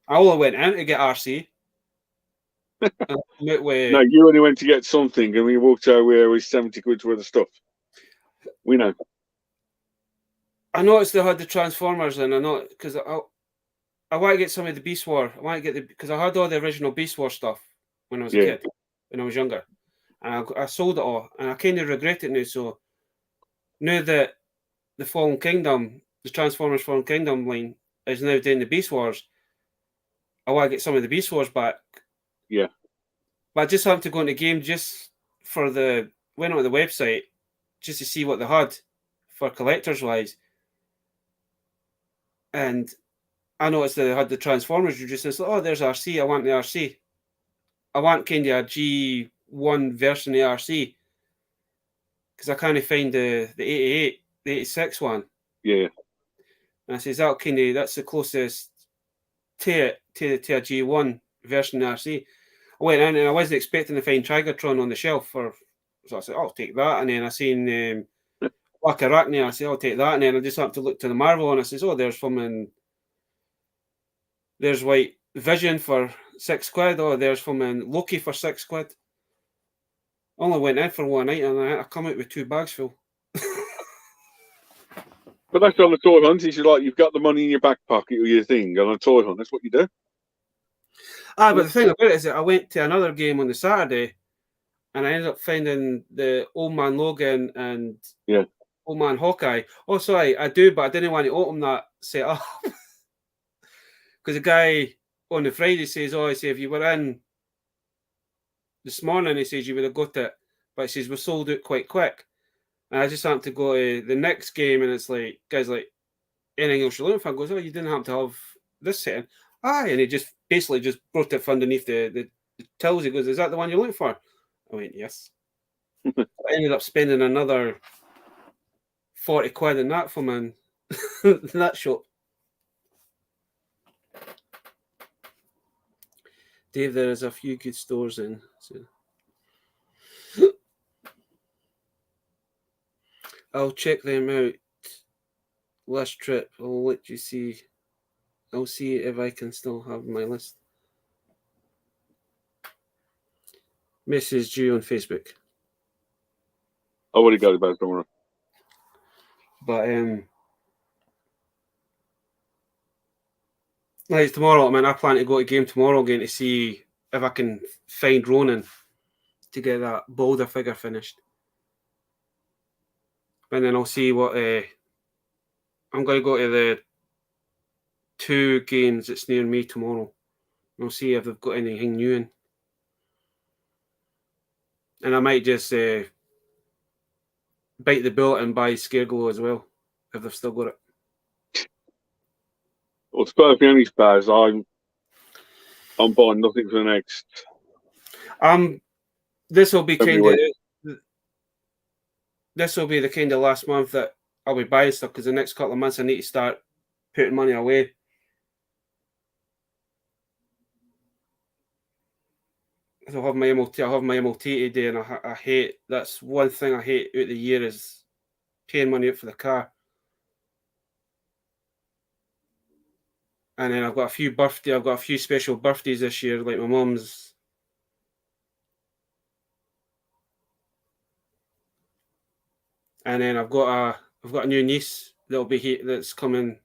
I only went in to get RC. No, you only went to get something, and we walked out with 70 quid's worth of stuff. We know. I noticed they had the Transformers, and I know because I want to get some of the Beast War. I want to get because I had all the original Beast War stuff when I was a kid, when I was younger, and I sold it all, and I kind of regret it now. So now that the Fallen Kingdom, the Transformers Fallen Kingdom line is now doing the Beast Wars, I want to get some of the Beast Wars back. Yeah. But I just have to go into the game just for went on the website just to see what they had for collectors wise, and I noticed that they had the Transformers reduced. And it's like, oh, there's RC. I want the RC. I want kind of a G1 version of RC because I can't find the 88, the 86 one. Yeah. And I says that's the closest to a G1 version of RC. I went in and I wasn't expecting to find Tigertron on the shelf so I said, I'll take that. And then I seen Black Arachne. I said, I'll take that. And then I just happened to look to the Marvel and I says, oh, there's White Vision for £6. Oh, there's Loki for £6. Only went in for one night and I come out with 2 bags full. But that's on the toy hunt. It's like you've got the money in your back pocket or your thing on a toy hunt. That's what you do. But the thing about it is that I went to another game on the Saturday and I ended up finding the Old Man Logan and Old Man Hawkeye. Oh, sorry, I do, but I didn't want to open that set up. Because the guy on the Friday says, oh, if you were in this morning, he says you would have got it. But he says, we sold out quite quick. And I just happened to go to the next game and it's like, guys, like, anything else you're looking for? Goes, oh, you didn't happen to have this setting. Aye, and he just basically just brought it from underneath the tills. He goes, is that the one you're looking for? I went, yes. I ended up spending another 40 quid in that from that shop. Dave, there is a few good stores in. So. I'll check them out. Last trip, I'll let you see. I'll see if I can still have my list. Message you on Facebook. I already got it back, don't worry. But like tomorrow, I plan to go to game tomorrow again to see if I can find Ronan to get that Boulder figure finished. And then I'll see what I'm going to go to the 2 games that's near me tomorrow. I'll see if they've got anything new in. And I might just bite the bullet and buy Scareglow as well, if they've still got it. Well, to be perfectly honest, Baz, I'm buying nothing for the next. This will be the kind of last month that I'll be buying stuff because the next couple of months I need to start putting money away. I'll have my MLT today, and I hate. That's one thing I hate out the year is paying money out for the car. And then I've got a few special birthdays this year, like my mum's. And then I've got a new niece that'll be here, that's coming.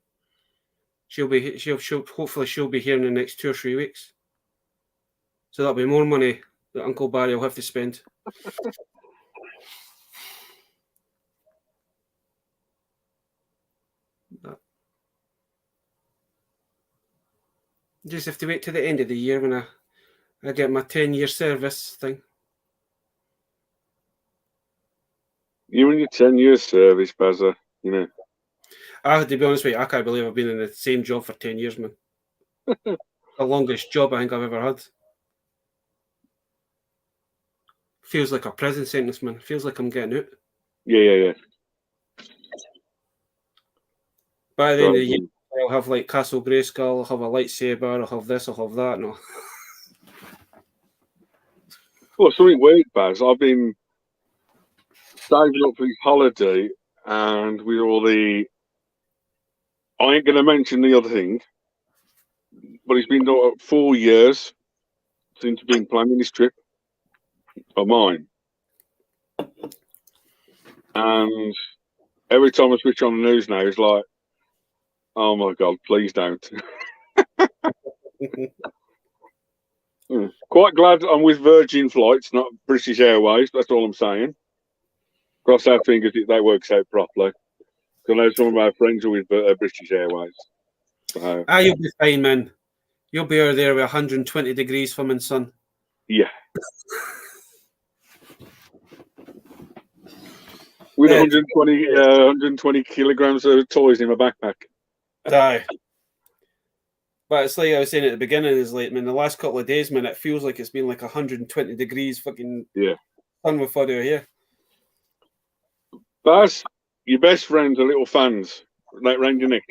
She'll hopefully she'll be here in the next 2 or 3 weeks. So that'll be more money that Uncle Barry will have to spend. Just have to wait to the end of the year when I get my 10-year service thing. You and your 10-year service, Bazza, you know. To be honest with you, I can't believe I've been in the same job for 10 years, man. The longest job I think I've ever had. Feels like a prison sentence, man. Feels like I'm getting out. Yeah. By the end of the year, I'll have like Castle Grayskull, I'll have a lightsaber, I'll have this, I'll have that. No. Well, something weird, Baz. I've been saving up for this holiday, and with all the, I ain't going to mention the other thing, but it's been 4 years since I've been planning this trip of mine. And every time I switch on the news now, it's like, oh my God, please don't. Quite glad I'm with Virgin Flights, not British Airways. That's all I'm saying. Cross our fingers that works out properly. I know some of my friends are with British Airways. So, you'll be fine, man. You'll be out there with 120 degrees from the sun. Yeah. With 120 kilograms of toys in my backpack. Aye. But it's like I was saying at the beginning, is like, man, the last couple of days, man, it feels like it's been like 120 degrees fucking sun with fun out here. Baz, your best friends are little fans, like round your neck.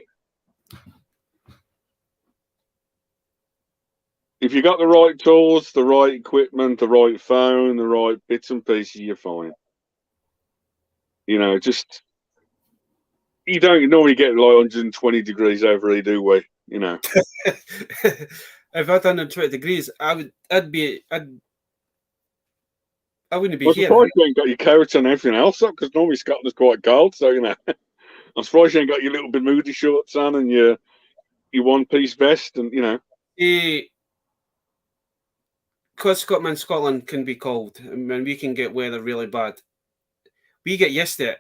If you got the right tools, the right equipment, the right phone, the right bits and pieces, you're fine. You know, just you don't normally get like 120 degrees over here, do we? You know. If I had 120 degrees, I wouldn't be here. Surprised you ain't got your coat and everything else up, because normally Scotland's quite cold, so you know. I'm surprised you ain't got your little Bermuda shorts on and your one-piece vest, and you know. Because Scotland can be cold, and we can get weather really bad. We get used to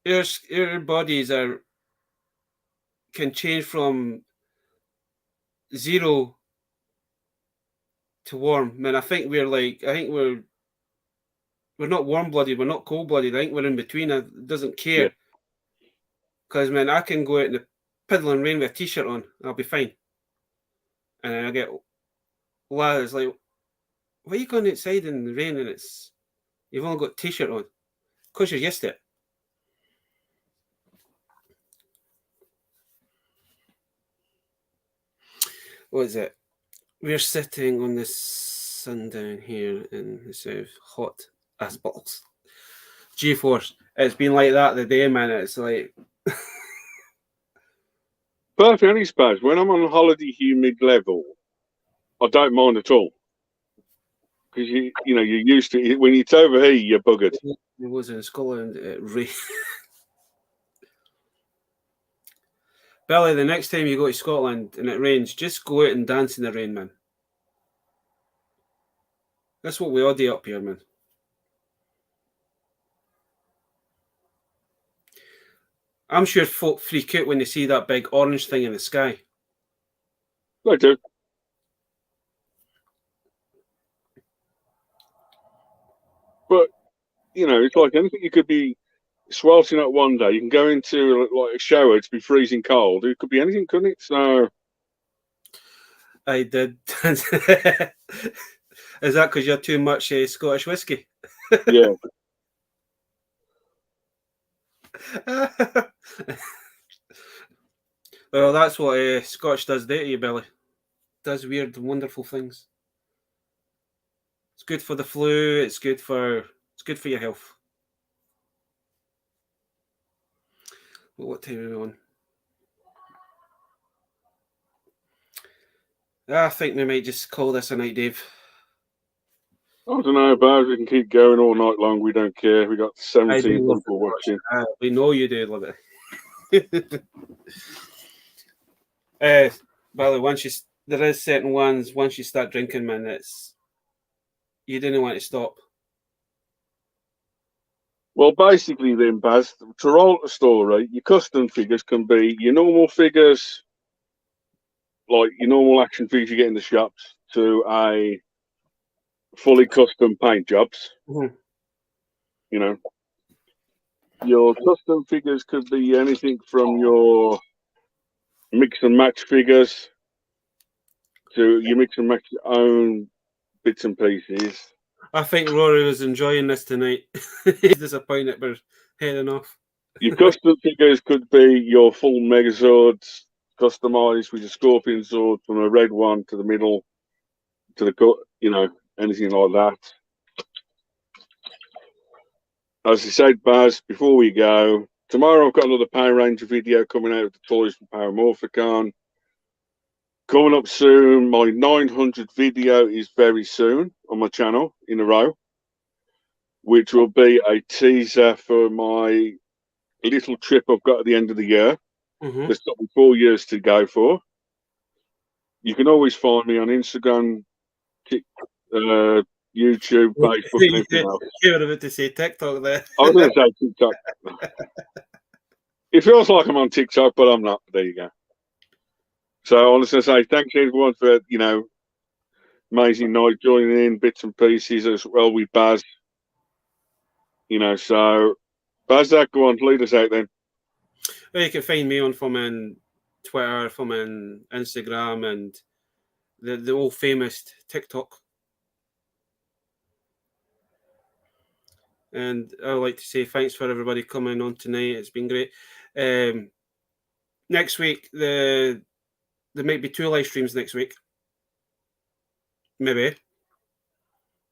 it. Our bodies can change from 0 to warm. Man, I think we're not warm-blooded, we're not cold-blooded. I think we're in between. It doesn't care. Because, man, I can go out in the piddling rain with a t-shirt on. I'll be fine. And then I get lads like, why are you going outside in the rain and you've only got a t-shirt on? Because you're used to it. What is it? We're sitting on this sun down here in the south, hot as balls. G-force. It's been like that the day, man. It's like perfect honest, Baz. When I'm on holiday humid level, I don't mind at all. Because you know you're used to it. When it's over here, you're buggered. It was in Scotland. Billy, the next time you go to Scotland and it rains, just go out and dance in the rain, man. That's what we all do up here, man. I'm sure folk freak out when they see that big orange thing in the sky. I do. But, you know, it's like anything. You could be sweltering up one day. You can go into like a shower to be freezing cold. It could be anything, couldn't it? So I did. Is that because you're too much Scottish whiskey? Yeah. Well, that's what Scotch does to you, Billy. Does weird, wonderful things. It's good for the flu. It's good for your health. Well, what time are we on? I think we might just call this a night, Dave. I don't know, Baz. We can keep going all night long. We don't care. We got 17 people watching. We know you do love it. Billy, there is certain ones. Once you start drinking, man, you didn't want to stop. Well, basically, then, Baz, to roll the story, your custom figures can be your normal figures, like your normal action figures you get in the shops, to a fully custom paint jobs. Mm-hmm. You know, Your custom figures could be anything from your mix and match figures to you mix and match your own bits and pieces. I think Rory was enjoying this tonight. He's disappointed we're heading off. Your custom figures could be your full Megazords customized with your Scorpion sword from a red one to the middle to the anything like that. As I said, Baz, before we go, tomorrow I've got another Power Ranger video coming out of the toys from Power Morphicon. Coming up soon, my 900 video is very soon on my channel in a row, which will be a teaser for my little trip I've got at the end of the year. There's got 4 years to go for. You can always find me on Instagram, YouTube, Facebook, and everything else. You were about to say TikTok there. I was going to say TikTok. It feels like I'm on TikTok, but I'm not. There you go. So I was going to say thanks everyone for amazing night joining in bits and pieces as well with Baz. So Baz, go on, lead us out then. Well, you can find me on Twitter, from Instagram, and the old famous TikTok. And I would like to say thanks for everybody coming on tonight. It's been great. Next week, there might be 2 live streams next week. Maybe.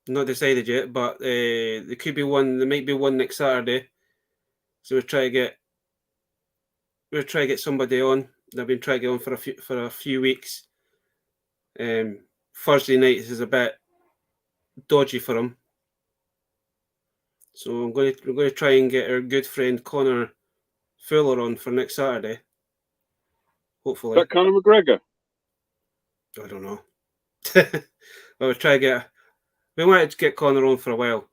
Not decided yet, but there could be one. There might be one next Saturday. So we'll try to get somebody on. They've been trying to get on for a few weeks. Thursday nights is a bit dodgy for them. So we're going to try and get our good friend Connor Fuller on for next Saturday. Hopefully. Is that Conor McGregor? I don't know. We'll try to get. We wanted to get Connor on for a while.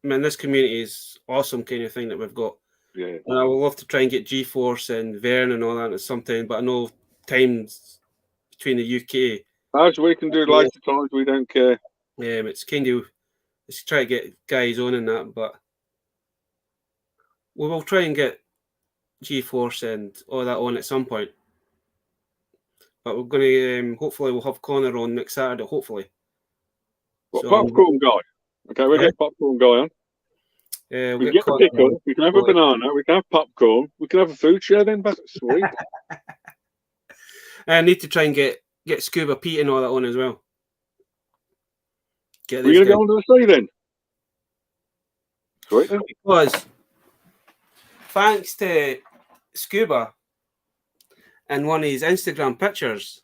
I mean, this community is awesome kind of thing that we've got. Yeah. And I would love to try and get G-Force and Vern and all that at some time, but I know times between the UK. As we can do later times, we don't care. It's kind of. Let's try to get guys on in that, but we will try and get G-Force and all that on at some point. But we're going to, hopefully we'll have Connor on next Saturday, hopefully. What, so, Popcorn Guy? Okay, we'll get Popcorn Guy on. We can get a pickle, we can have a banana, we can have popcorn, we can have a food share then, but sweet. I need to try and get Scuba Pete and all that on as well. We're going to go onto the sea then? Sweet then. Because thanks to Scuba and one of his Instagram pictures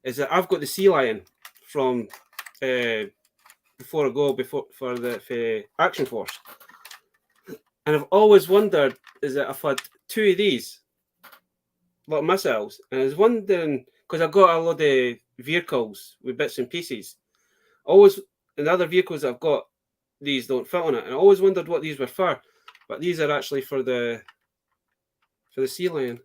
is that I've got the sea lion from for the Action Force. And I've always wondered is that I've had 2 of these little missiles, and I was wondering because I've got a lot of vehicles with bits and pieces. And the other vehicles that I've got, these don't fit on it. And I always wondered what these were for. But these are actually for the sea lion.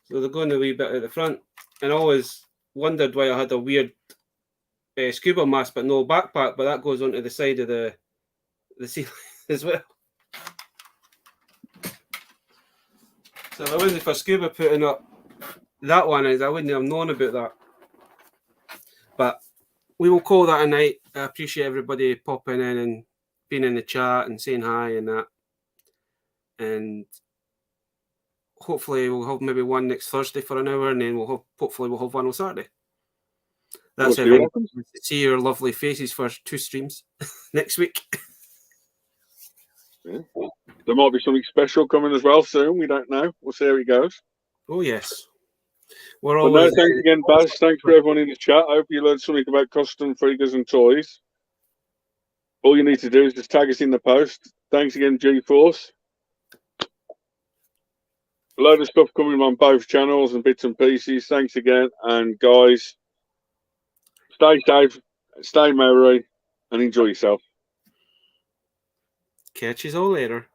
So they're going a wee bit at the front. And I always wondered why I had a weird scuba mask but no backpack, but that goes onto the side of the sea lion as well. So if it wasn't for Scuba putting up that one, I wouldn't have known about that. But we will call that a night. I appreciate everybody popping in and being in the chat and saying hi and that. And hopefully we'll have maybe one next Thursday for an hour, and then hopefully we'll have one on Saturday. That's it. See your lovely faces for 2 streams next week. Yeah. There might be something special coming as well soon. We don't know. We'll see how it goes. Oh yes. Thanks again, Baz. Thanks for everyone in the chat. I hope you learned something about custom figures and toys. All you need to do is just tag us in the post. Thanks again, G-Force. A load of stuff coming on both channels and bits and pieces. Thanks again. And guys, stay safe, stay merry, and enjoy yourself. Catch you all later.